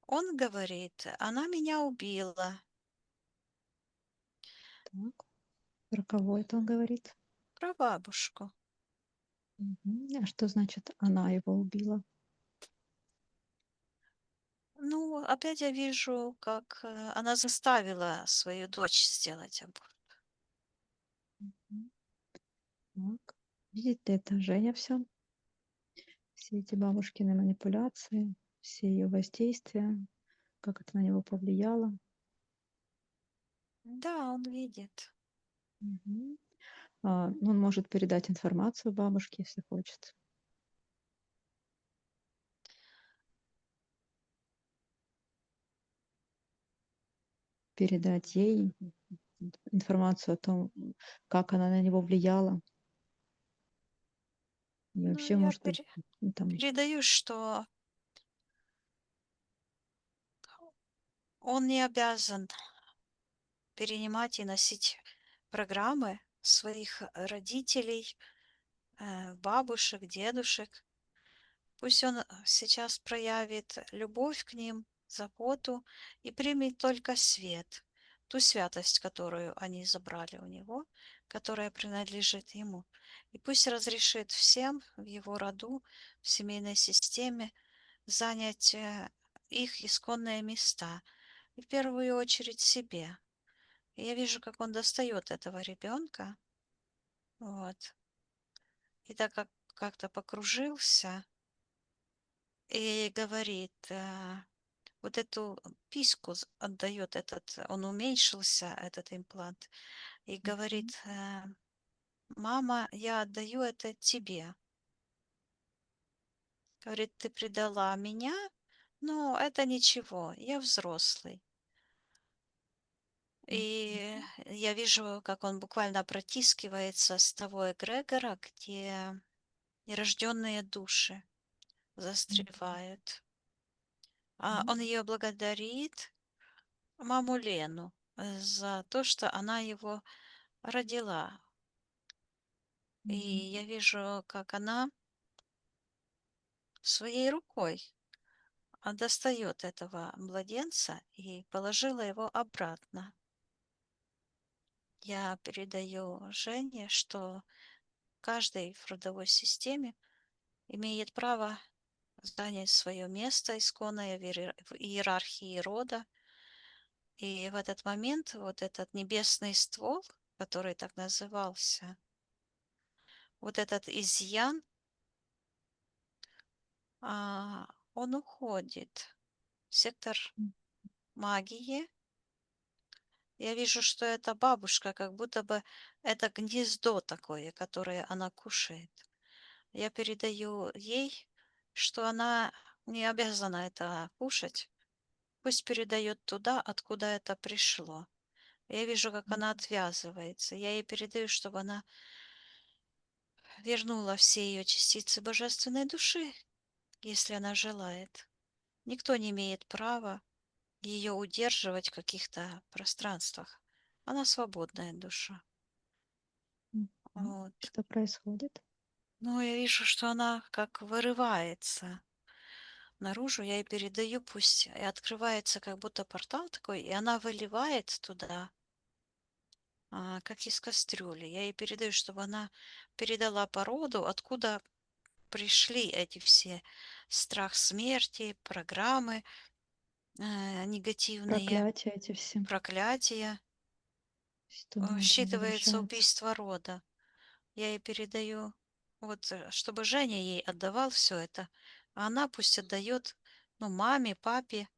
он говорит, она меня убила. так. Про кого это он говорит? Про бабушку. Мгм. А что значит она его убила? Ну, опять я вижу, как она заставила свою дочь сделать аборт. Мгм. Так. Видит ли это Женя все? Все эти бабушкины манипуляции, все ее воздействия, как это на него повлияло? Да, он видит. Мгм. Ну, он может передать информацию бабушке, если хочет. Передать ей информацию о том, как она на него влияла. И Ну, вообще, я может быть, там передаю, что он не обязан перенимать и носить программы своих родителей, бабушек, дедушек. Пусть он сейчас проявит любовь к ним, заботу и примет только свет, ту святость, которую они забрали у него, которая принадлежит ему. И пусть разрешит всем в его роду, в семейной системе занять их исконные места, и в первую очередь себе. И я вижу, как он достает этого ребенка, вот, и так как как-то покружился и говорит, вот эту письку отдает этот, он уменьшился, этот имплант, и мгм, говорит, мама, я отдаю это тебе. Говорит, ты предала меня, но это ничего, я взрослый. И мгм, я вижу, как он буквально протискивается с того эгрегора, где нерожденные души мгм, застревают. Он так, ее благодарит, маму Лену, за то, что она его родила. И мгм, я вижу, как она своей рукой достает этого младенца и положила его обратно. Я передаю Жене, что каждый в родовой системе имеет право занять свое место исконное в иерархии рода. И в этот момент вот этот небесный ствол, который так назывался, вот этот изъян, он уходит в сектор м, магии. Я вижу, что это бабушка, как будто бы это гнездо такое, которое она кушает. Я передаю ей, что она не обязана это кушать. Пусть передает туда, откуда это пришло. Я вижу, как она отвязывается. Я ей передаю, чтобы она вернула все ее частицы божественной души, если она желает. Никто не имеет права ее удерживать в каких-то пространствах. Она свободная душа. мгм. Вот. Что происходит? Но я вижу, что она как вырывается наружу. Я ей передаю, пусть и открывается как будто портал такой, и она выливает туда, как из кастрюли. Я ей передаю, чтобы она передала породу, откуда пришли эти все страх смерти, программы негативные, Проклятия эти все, проклятия. все туда опять Считывается возвращаются. убийство рода. Я ей передаю, вот, чтобы Женя ей отдавал все это, а она пусть отдает, ну, маме, папе,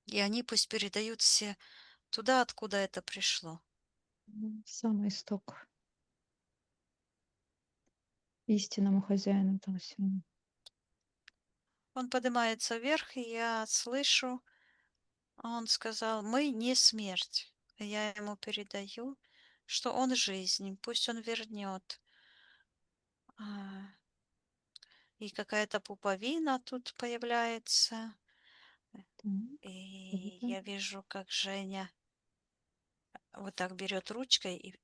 и они пусть передают все туда, откуда это пришло. Самый исток истинному хозяину этого всего. Он поднимается вверх, и я слышу, он сказал: «Мы не смерть». Я ему передаю, что он жизнь, пусть он вернет. И какая-то пуповина тут появляется. Так, что И это? я вижу, как Женя вот так берет ручкой и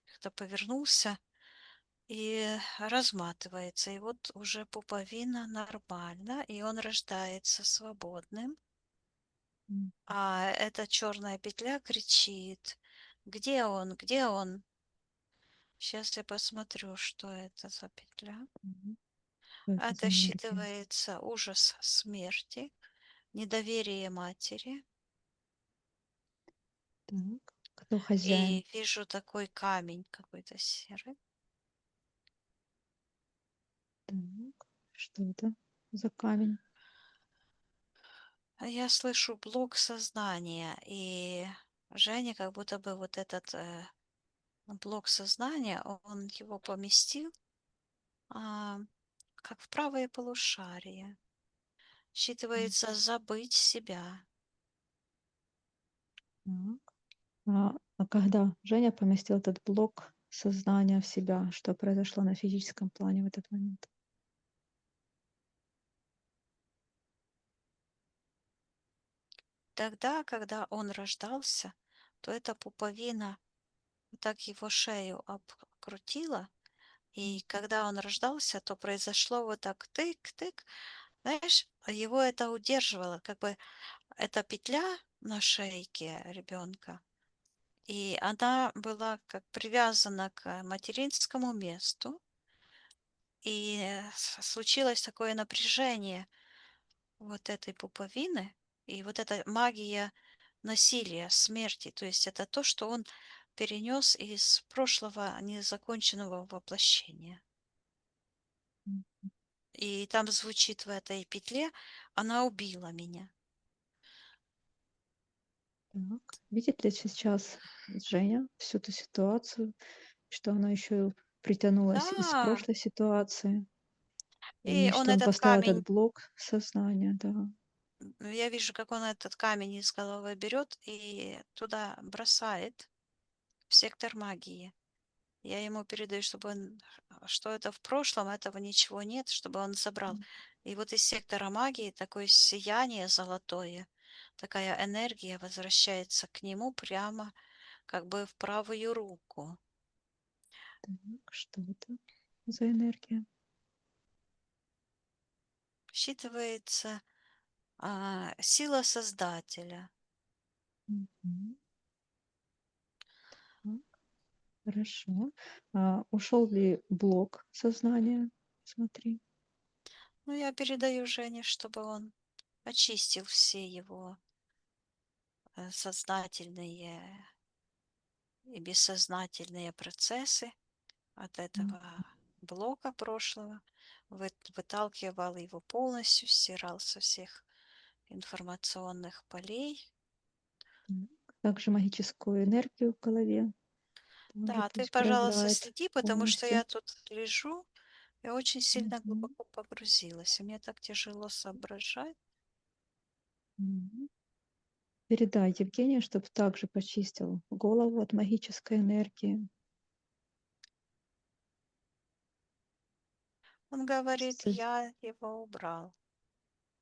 как-то повернулся и разматывается. И вот уже пуповина нормально, и он рождается свободным. М, А эта черная петля кричит: «Где он? Где он?» Сейчас я посмотрю, что это за петля. мгм. Что это за Это энергия? считывается ужас смерти, недоверие матери. Так, кто хозяин? И вижу такой камень какой-то серый. Так, что это за камень? А я слышу блок сознания, и Женя как будто бы вот этот блок сознания, он его поместил а, как в правое полушарие. М, Считывается забыть себя. Так. А когда Женя поместил этот блок сознания в себя, что произошло на физическом плане в этот момент? Тогда, когда он рождался, то эта пуповина вот так его шею обкрутила, М, и когда он рождался, то произошло вот так тык-тык. Знаешь, его это удерживало, как бы эта петля на шейке ребенка, и она была как привязана к материнскому месту, и случилось такое напряжение вот этой пуповины, и вот эта магия насилия, смерти, то есть это то, что он перенес из прошлого незаконченного воплощения. м. И там звучит в этой петле: «Она убила меня». Так. Видит ли сейчас Женя всю эту ситуацию, что она еще притянулась из Да, прошлой ситуации, и и он что он этот поставил этот камень, блок сознания, да. я вижу, как он этот камень из головы берет и туда бросает, в сектор магии. Я ему передаю, чтобы он, что это в прошлом, этого ничего нет, чтобы он забрал. М, И вот из сектора магии такое сияние золотое, такая энергия возвращается к нему прямо как бы в правую руку. Так, что это за энергия? Считывается сила Создателя. Мгм. Так, хорошо. Ушел ли блок сознания? Смотри. Ну, я передаю Жене, чтобы он очистил все его сознательные и бессознательные процессы от М, этого блока прошлого, выталкивал его полностью, стирал со всех информационных полей. так. Также магическую энергию в голове также Да, ты, пусть пожалуйста, проявляет следи, потому что полностью. я тут лежу, я очень сильно Мгм. глубоко погрузилась, и мне так тяжело соображать. Мгм. Передай Евгению, чтобы также почистил голову от магической энергии. Он говорит, С- я его убрал.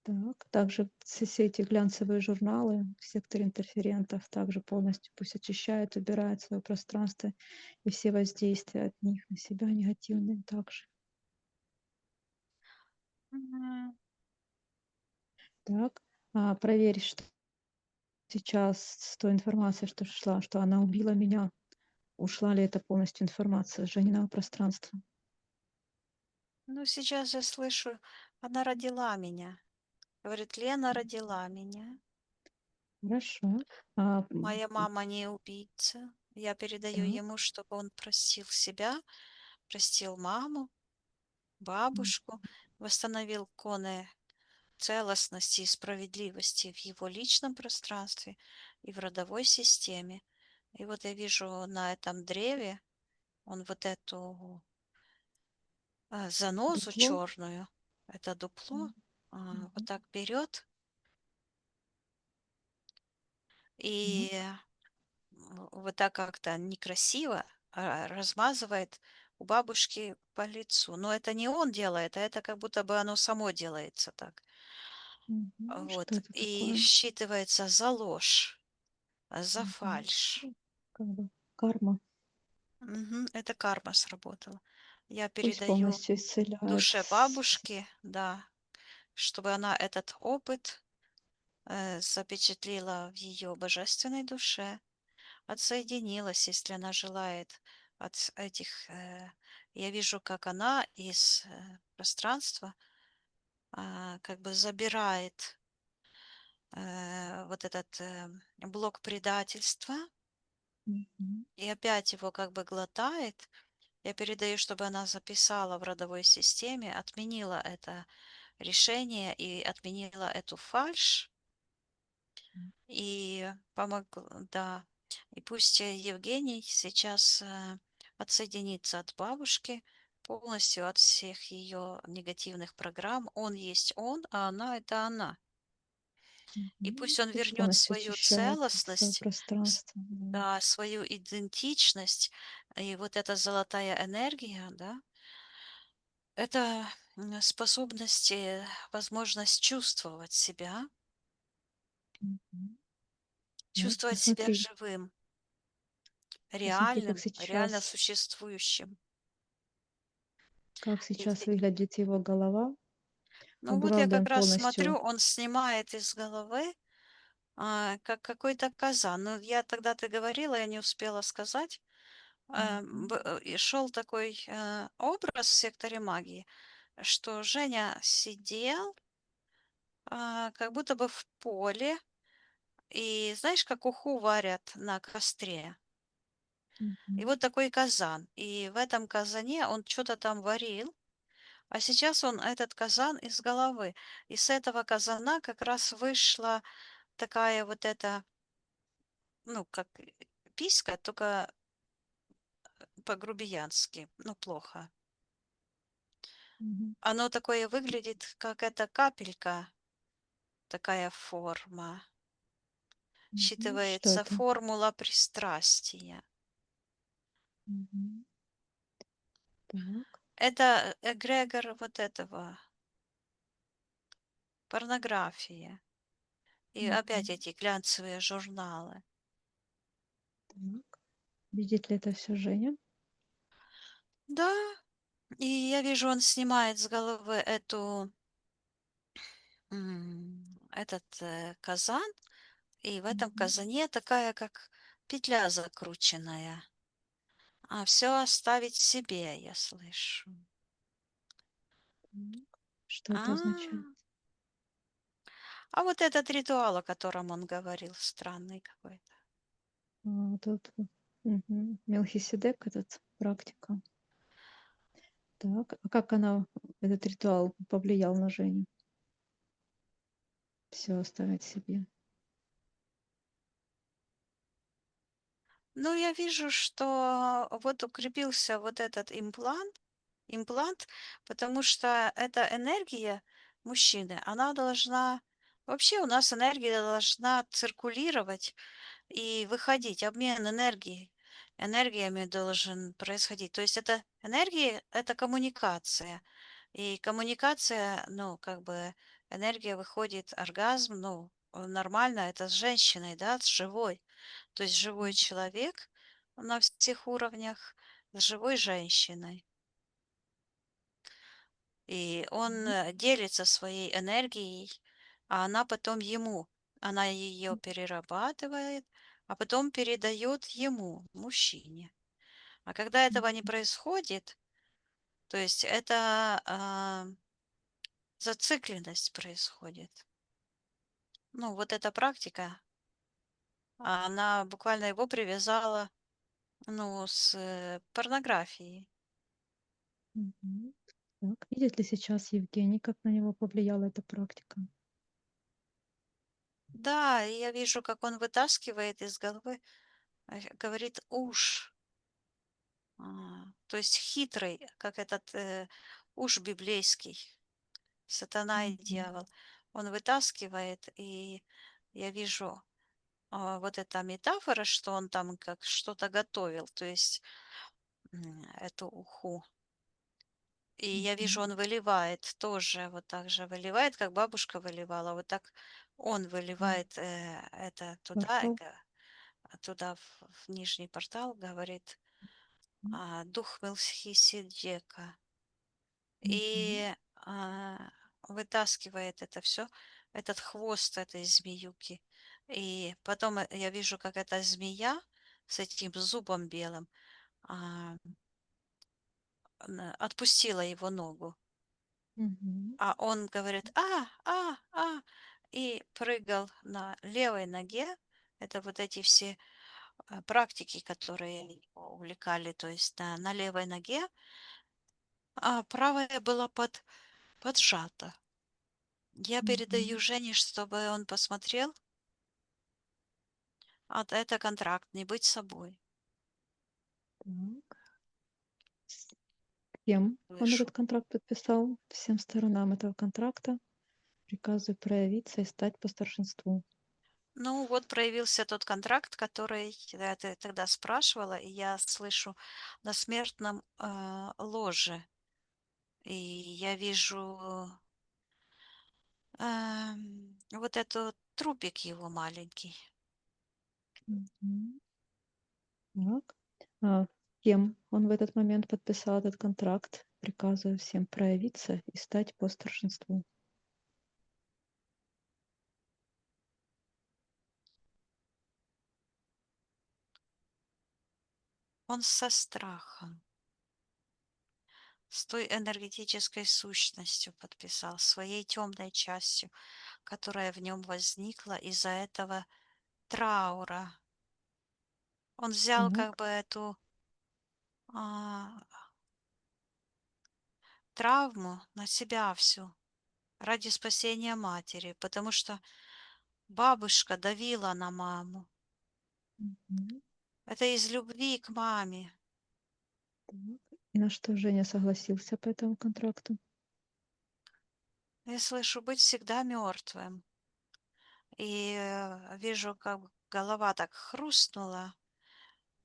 Так, также все эти глянцевые журналы в секторе интерферентов также полностью пусть очищает, убирает свое пространство и все воздействия от них на себя негативные также. Мгм. Так, проверь, что сейчас с той информацией, что шла, что она убила меня, ушла ли это полностью информация с Жениного пространства. Ну, сейчас я слышу, она родила меня. Говорит, Лена родила меня. Хорошо. Моя мама не убийца. Я передаю Так. ему, чтобы он простил себя, простил маму, М, бабушку, восстановил коны целостности и справедливости в его личном пространстве и в родовой системе. И вот я вижу на этом древе он вот эту занозу Дупло? черную, это дупло, вот Мгм. так берет Так. и вот так как-то некрасиво размазывает у бабушки по лицу. Но это не он делает, а это как будто бы оно само делается так. Мгм. Что Вот. это И такое? считывается за ложь, за Мгм. фальшь. Ну, как бы карма. Это карма сработала. Я Пусть передаю полностью исцеляет. душе бабушки, да, чтобы она этот опыт запечатлела в ее божественной душе, отсоединилась, если она желает от этих. Я вижу, как она из пространства как бы забирает вот этот блок предательства Мгм. и опять его как бы глотает. Я передаю, чтобы она записала в родовой системе, отменила это решение и отменила эту фальшь, и помогла, да. И пусть Евгений сейчас отсоединится от бабушки полностью от всех ее негативных программ. Он есть он, а она это она. И Мгм. пусть он Пусть вернет полностью свою очищает свое целостность, пространство. Да. да, свою идентичность, и вот эта золотая энергия, да, это способность, возможность чувствовать себя, Мгм. Так, чувствовать себя посмотри, живым, посмотри, реальным, реально существующим. как И сейчас выглядит его голова. ну вот я Убрал ли как он раз смотрю, полностью? он снимает из головы, как какой-то казан. Ну, я тогда ты говорила, я не успела сказать. Мгм. И шел такой образ в секторе магии, что Женя сидел как будто бы в поле, и знаешь, как уху варят на костре. И Мгм. вот такой казан. И в этом казане он что-то там варил, а сейчас он этот казан из головы. И с этого казана как раз вышла такая вот эта, ну, как писька, только по-грубиянски, ну, плохо. Мгм. Оно такое выглядит, как эта капелька, такая форма. Мгм. Что Считывается это? формула пристрастия. Мгм. Так. Это эгрегор вот этого, порнография. И опять Мгм. эти глянцевые журналы. Так. Видит ли это все Женя? Да, и я вижу, он снимает с головы этот казан, и в этом Мгм. казане такая, как петля закрученная. А все оставить себе, я слышу. Так. Что А, это означает? а вот этот ритуал, о котором он говорил, странный какой-то. Тут Мелхиседек, этот практика. Так, а как этот ритуал повлиял на Женю? Все оставить себе. Ну, я вижу, что вот укрепился вот этот имплант, потому что эта энергия мужчины, она должна... Вообще у нас энергия должна циркулировать и выходить, обмен энергиями должен происходить. То есть это энергия, это коммуникация. И коммуникация, ну, как бы энергия выходит, оргазм, ну, нормально, это с женщиной, да, с живой. То есть живой человек на всех уровнях с живой женщиной. И он Мгм. делится своей энергией, а она потом ему. Она ее перерабатывает, а потом передает ему, мужчине. А когда этого не происходит, то есть это зацикленность происходит. Ну, вот эта практика, она буквально его привязала, ну, с порнографией. Мгм. Так, видит ли сейчас Евгений, как на него повлияла эта практика? Да, и я вижу, как он вытаскивает из головы говорит уж, то есть хитрый, как этот уж библейский, сатана и дьявол. Он вытаскивает, и я вижу вот эта метафора, что он там как что-то готовил, то есть эту уху. И я вижу, он выливает тоже, вот так же выливает, как бабушка выливала, вот так он выливает это туда, Портал. туда в нижний портал, говорит, дух Мелхиседека. И вытаскивает это все, этот хвост этой змеюки. И потом я вижу, как эта змея с этим зубом белым отпустила его ногу. А он говорит, и прыгал на левой ноге. Это вот эти все практики, которые его увлекали, то есть на левой ноге, а правая была поджата. Я передаю Жене, чтобы он посмотрел. Это контракт, не быть собой. Так. С кем он Слышу. этот контракт подписал? Всем сторонам этого контракта приказываю проявиться и стать по старшинству. Ну, вот проявился тот контракт, который ты тогда спрашивала, и я слышу на смертном ложе. И я вижу вот этот трупик его маленький. Так. С кем он в этот момент подписал этот контракт? Приказываю всем проявиться и стать по старшинству. Он со страхом, с той энергетической сущностью подписал, своей темной частью, которая в нем возникла из-за этого траура. Он взял как Так. бы эту травму на себя всю ради спасения матери, потому что бабушка давила на маму. Это из любви к маме. Так. И на что Женя согласился по этому контракту? Я слышу быть всегда мертвым. И вижу, как голова так хрустнула,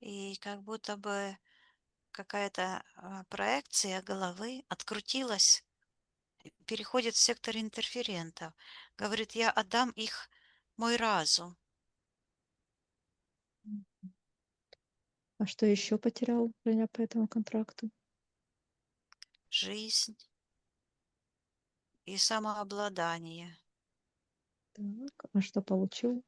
и как будто бы какая-то проекция головы открутилась, переходит в сектор интерферентов. Говорит, я отдам их мой разум. А что еще потерял Женя по этому контракту? Жизнь и самообладание. Так. А что получил?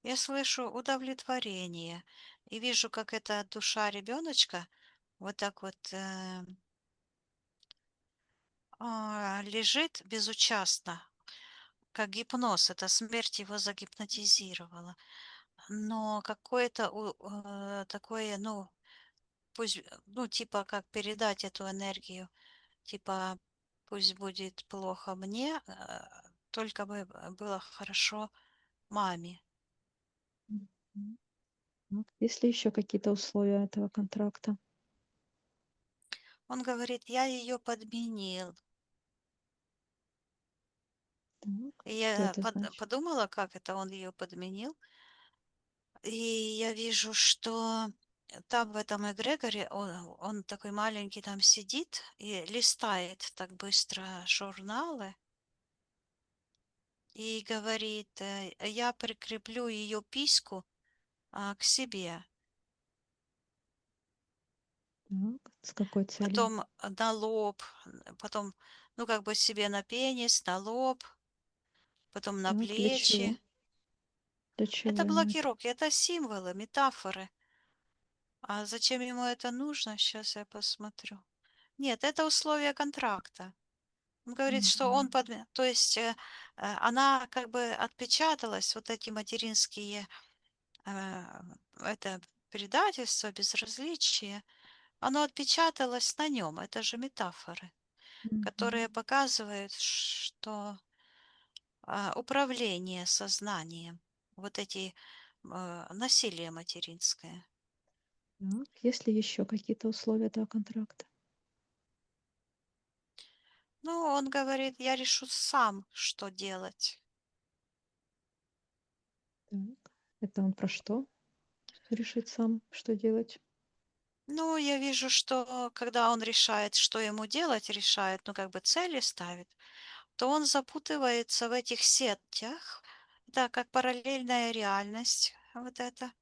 Я слышу удовлетворение и вижу, как эта душа ребеночка вот так вот лежит безучастно, как гипноз. Это смерть его загипнотизировала. Но какое-то такое, ну, пусть, ну, типа, как передать эту энергию, типа, пусть будет плохо мне, только бы было хорошо маме. Так. Есть ли еще какие-то условия этого контракта? Он говорит, я ее подменил. Так. И Что я это значит? подумала, как это он ее подменил. И я вижу, что там в этом эгрегоре он такой маленький там сидит и листает так быстро журналы и говорит, я прикреплю ее письку к себе. Так. С какой целью? Потом на лоб, потом, ну, как бы себе на пенис, на лоб, потом на Так. Для чего? плечи. Для чего Это ему это? блокировки, это символы, метафоры. А зачем ему это нужно? Сейчас я посмотрю. Нет, это условия контракта. Он говорит, что он то есть она как бы отпечаталась, вот эти материнские, э, это предательство, безразличие, оно отпечаталось на нем. Это же метафоры, которые показывают, что управление сознанием, вот эти насилие материнское. Так, есть ли еще какие-то условия этого контракта? Ну, он говорит, я решу сам, что делать. Так, это он про что? Решит сам, что делать? Ну, я вижу, что когда он решает, что ему делать, решает, ну, как бы цели ставит, то он запутывается в этих сетях, да, как параллельная реальность, вот это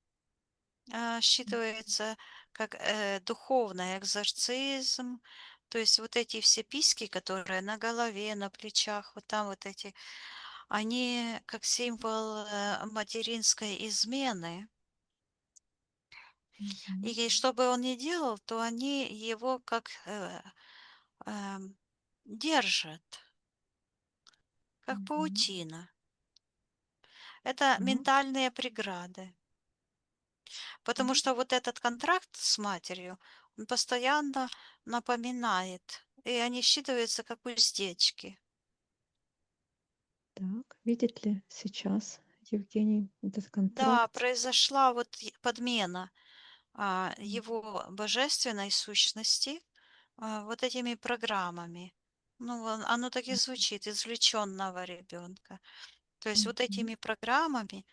считывается как духовный экзорцизм, то есть вот эти все письки, которые на голове, на плечах, вот там вот эти, они как символ материнской измены. Мгм. И что бы он ни делал, то они его как держат, как Мгм. паутина. Это Так, ментальные преграды. Потому так, что вот этот контракт с матерью, он постоянно напоминает, и они считываются как уздечки. так. Видит ли сейчас Евгений этот Да, контракт? произошла вот подмена Мгм. его божественной сущности вот этими программами. Ну, оно так и звучит, извлеченного ребенка. То есть вот Мгм. этими программами,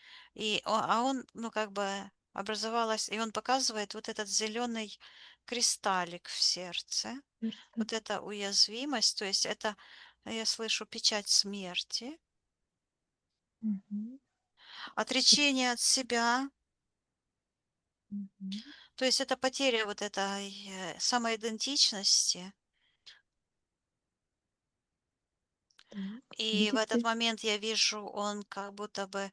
он, ну, как бы образовалась, и он показывает вот этот зеленый кристаллик в сердце, Сердце. вот эта уязвимость, то есть это, я слышу, печать смерти, Мгм. отречение от себя, Мгм. то есть это потеря вот этой самоидентичности. Так. И в Видит этот ли? момент я вижу, он как будто бы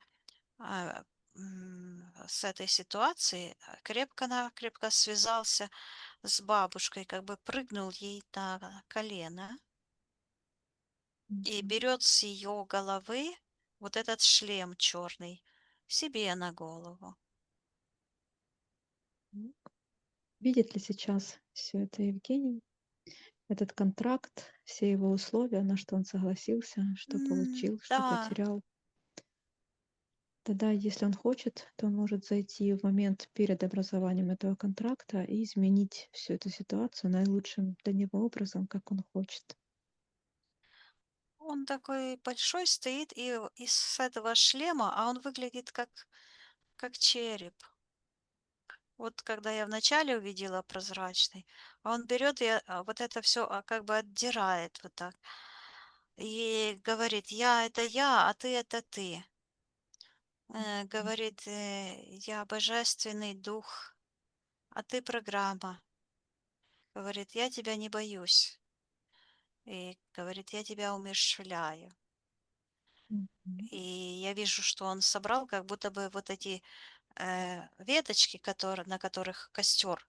с этой ситуацией крепко-накрепко связался с бабушкой, как бы прыгнул ей на колено и Мгм. берет с ее головы вот этот шлем черный себе на голову. Так. Видит ли сейчас все это Евгений? Этот контракт, все его условия, на что он согласился, что получил, что Да, потерял. Тогда, если он хочет, то он может зайти в момент перед образованием этого контракта и изменить всю эту ситуацию наилучшим для него образом, как он хочет. он такой большой стоит, и из этого шлема, а он выглядит как череп. Вот когда я вначале увидела прозрачный, а он берет и вот это все как бы отдирает вот так. И говорит, я это я, а ты это ты. Говорит, я божественный дух, а ты программа. Говорит, я тебя не боюсь. И говорит, я тебя умерщвляю. Мгм. И я вижу, что он собрал как будто бы вот эти веточки, на которых костер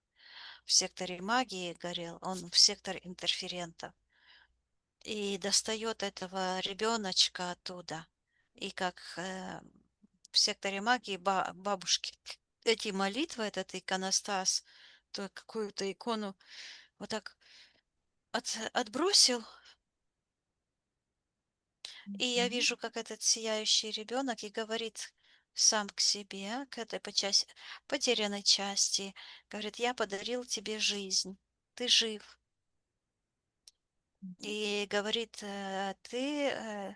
в секторе магии горел, он в сектор интерферентов. И достает этого ребеночка оттуда. И как в секторе магии бабушки эти молитвы, этот иконостас, то какую-то икону вот так отбросил, и я Мгм. вижу, как этот сияющий ребенок и говорит сам к себе, к этой потерянной части, говорит, я подарил тебе жизнь, ты жив. Мгм. И говорит, ты э,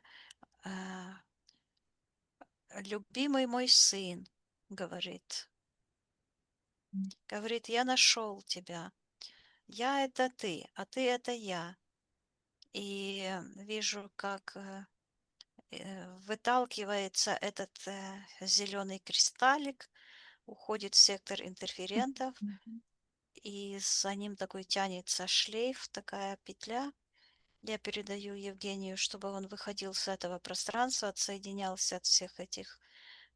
любимый мой сын, говорит. Говорит, я нашел тебя. Я это ты, а ты это я. И вижу, как выталкивается этот зеленый кристаллик, уходит в сектор интерферентов, Мгм. и за ним такой тянется шлейф, такая петля. Я передаю Евгению, чтобы он выходил с этого пространства, отсоединялся от всех этих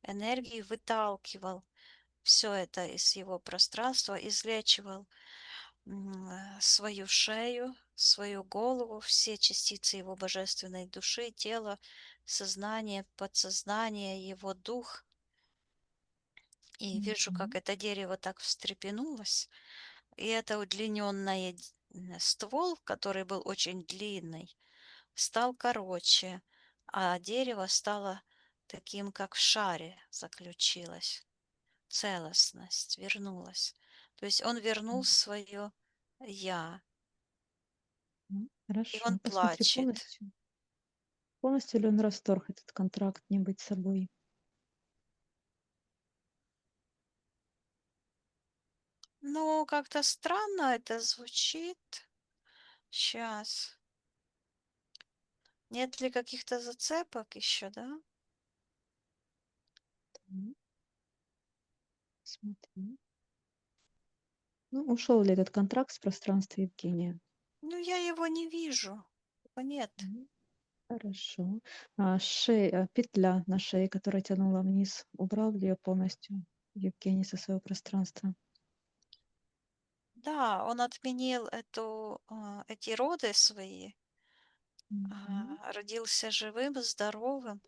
энергий, выталкивал все это из его пространства, излечивал свою шею, свою голову, все частицы его божественной души, тела, сознание, подсознание, его дух. И вижу, как Мгм. это дерево так встрепенулось. И это удлиненный ствол, который был очень длинный, стал короче, а дерево стало таким, как в шаре заключилось. Целостность вернулась. То есть он вернул свое «я», и Хорошо. он Посмотри, плачет. полностью ли он расторг этот контракт не быть собой? Ну, как-то странно это звучит. Сейчас. Нет ли каких-то зацепок еще, да? Так, смотри. Ну, ушел ли этот контракт с пространства Евгения? Ну, я его не вижу. Его нет. Хорошо. Петля на шее, которая тянула вниз, убрал ли ее полностью Евгений со своего пространства? Да, он отменил эти роды свои, Мгм. родился живым, здоровым,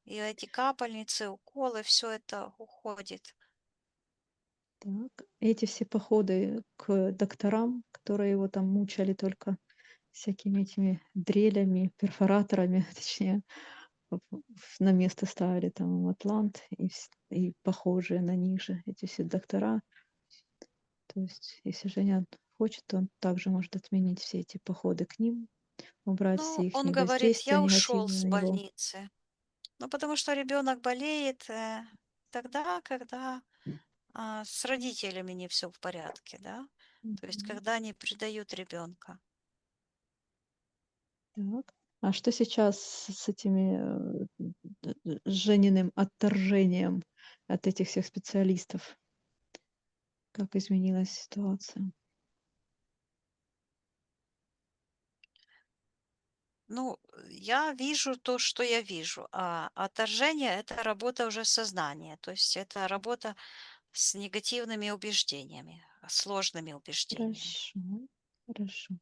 и эти капельницы, уколы, все это уходит. Так. Эти все походы к докторам, которые его там мучали только всякими этими дрелями, перфораторами, точнее, на место ставили там атлант и похожие на них же эти все доктора. То есть, если Женя хочет, то он также может отменить все эти походы к ним, убрать все Ну, их он говорит, воздействия я ушел негативные с на него. больницы. Ну, потому что ребенок болеет тогда, когда с родителями не все в порядке, да? То есть, Мгм. когда они предают ребенка. Так. А что сейчас с этими с Жениным отторжением от этих всех специалистов? Как изменилась ситуация? Ну, я вижу то, что я вижу, а отторжение– это работа уже сознания, то есть это работа с негативными убеждениями, сложными убеждениями. Хорошо, хорошо.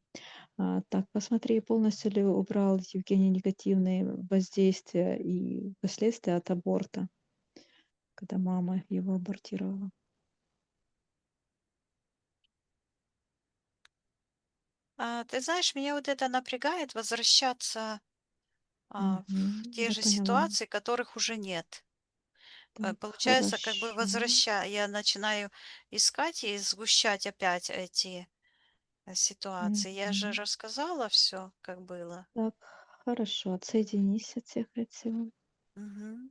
Так, посмотри, полностью ли убрал Евгений негативные воздействия и последствия от аборта, когда мама его абортировала? Ты знаешь, меня вот это напрягает возвращаться в Мгм. те Я же поняла. ситуации, которых уже нет. Так, Получается, как бы хорошо. возвращая, я начинаю искать и сгущать опять эти ситуации. Я же Мгм. рассказала все, как было. Так, хорошо. Отсоединись от всех от всего. Мгм.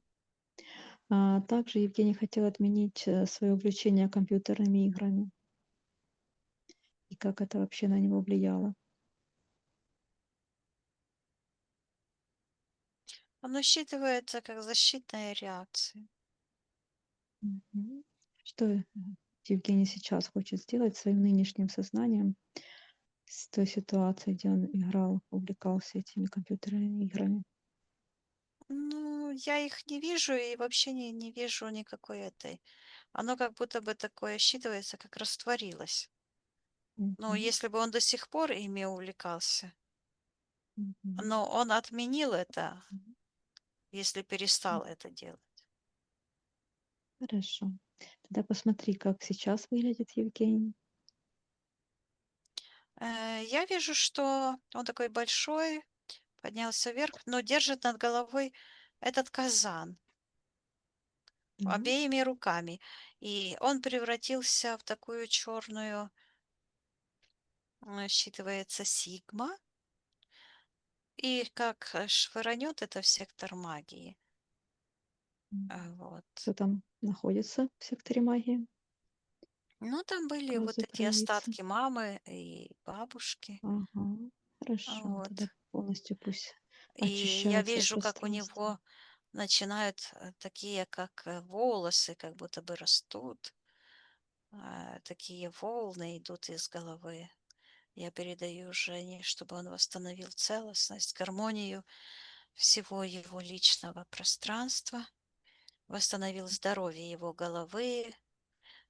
Также Евгений хотел отменить свое увлечение компьютерными играми. И как это вообще на него влияло? Оно считывается как защитная реакция. Мгм. Что Евгений сейчас хочет сделать своим нынешним сознанием с той ситуацией, где он играл, увлекался этими компьютерными играми? Ну, я их не вижу и вообще не вижу никакой этой. Оно как будто бы такое считывается, как растворилось. Но Мгм. если бы он до сих пор ими увлекался, Мгм. но он отменил это, Мгм. если перестал это делать. Хорошо. Тогда посмотри, как сейчас выглядит Евгений. Я вижу, что он такой большой, поднялся вверх, но держит над головой этот казан Так. обеими руками. И он превратился в такую черную, считывается, сигма. И как швырнет это в сектор магии. Вот. Кто там находится в секторе магии? Ну, там были вот Пользы такие проявиться. остатки мамы и бабушки. Ага, хорошо. Тогда Вот. полностью пусть И я очищает свое вижу, как у пространство. него начинают такие, как волосы, как будто бы растут. Такие волны идут из головы. Я передаю Жене, чтобы он восстановил целостность, гармонию всего его личного пространства, восстановил здоровье его головы,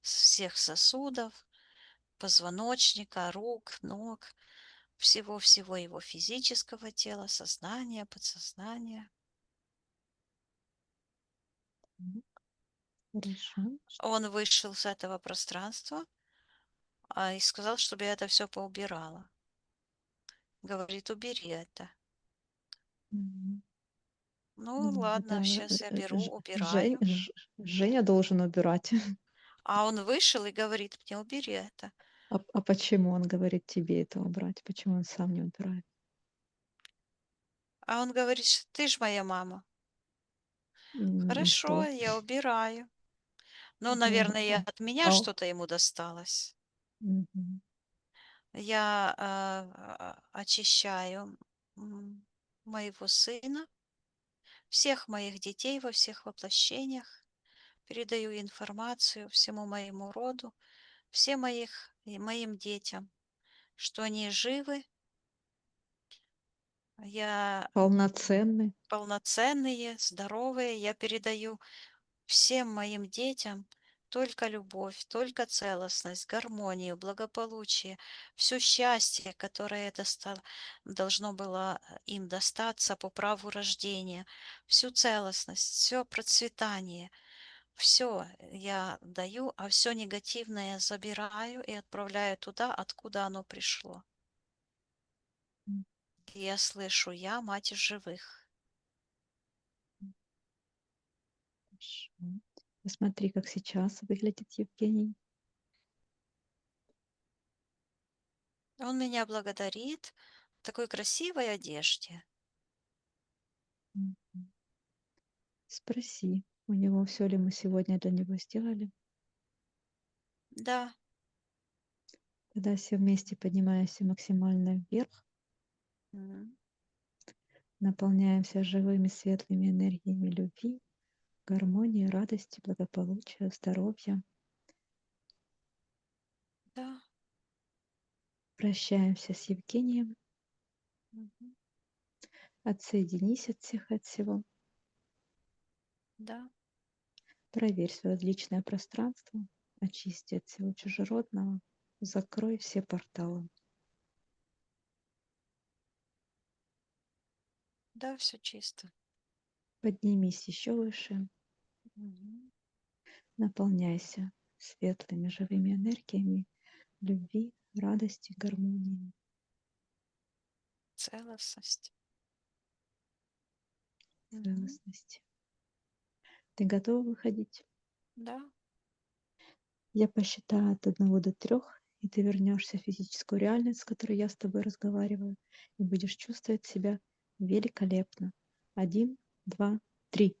всех сосудов, позвоночника, рук, ног, всего-всего его физического тела, сознания, подсознания. Так, хорошо. Он вышел с этого пространства и сказал, чтобы я это все поубирала. Говорит, убери это. Мгм. Ну ладно, Это сейчас я беру, Ж- убираю. Женя должен убирать. А он вышел и говорит мне, убери это. А почему он говорит тебе это убрать? Почему он сам не убирает? А он говорит, что ты ж моя мама. И Хорошо, что? я убираю. Ну, Ну, наверное, от меня а, что-то ему досталось. мгм. Я очищаю моего сына, всех моих детей во всех воплощениях, передаю информацию всему моему роду, всем моим детям, что они живы, я Полноценный. полноценные, здоровые, я передаю всем моим детям только любовь, только целостность, гармонию, благополучие, все счастье, которое должно было им достаться по праву рождения, всю целостность, все процветание, все я даю, а все негативное забираю и отправляю туда, откуда оно пришло. М, И я слышу, я мать из живых. Хорошо. Посмотри, как сейчас выглядит Евгений. Он меня благодарит в такой красивой одежде. Мгм. Спроси у него, все ли мы сегодня для него сделали. Да, Тогда все вместе поднимаемся максимально вверх, м, наполняемся живыми светлыми энергиями любви, гармонии, радости, благополучия, здоровья. да, Прощаемся с Евгением. мгм, Отсоединись от всех, от всего. да, Проверь свое личное пространство. Очисти от всего чужеродного. Закрой все порталы. да, все чисто. Поднимись еще выше. Мгм. Наполняйся светлыми живыми энергиями любви, радости, гармонии, Целостность. Мгм. целостности. Ты готова выходить? Да, Я посчитаю от 1 до 3, и ты вернешься в физическую реальность, с которой я с тобой разговариваю, и будешь чувствовать себя великолепно. 1, 2, 3.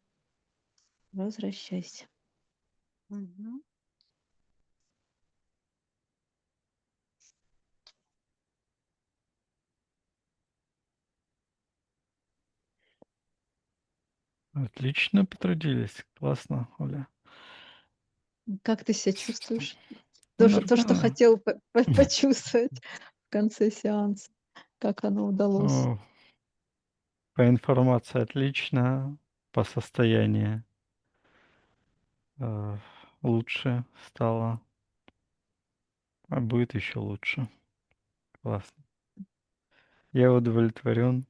Возвращайся. мгм. Отлично потрудились. Классно, Оля. Как ты себя чувствуешь? Ну, То, что нормально. хотел почувствовать в конце сеанса, как оно удалось. О, по информации отлично, по состоянию э, лучше стало, а будет еще лучше. Классно. Я удовлетворен.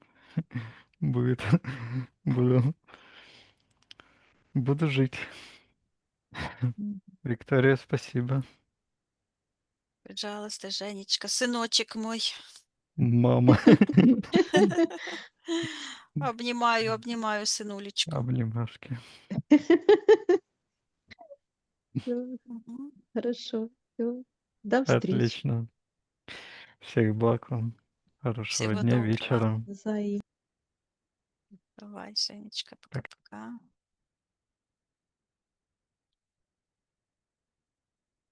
Будет, буду, буду жить. М. Виктория, спасибо. Пожалуйста, Женечка, сыночек мой. Мама. Обнимаю, обнимаю сынулечку. Обнимашки. Всё, Мгм. хорошо. Всё. До встречи. Отлично. Всех благ вам. Хорошего Всего дня, доброго. вечера. Взаимно. Давай, Женечка, Пока. пока-пока.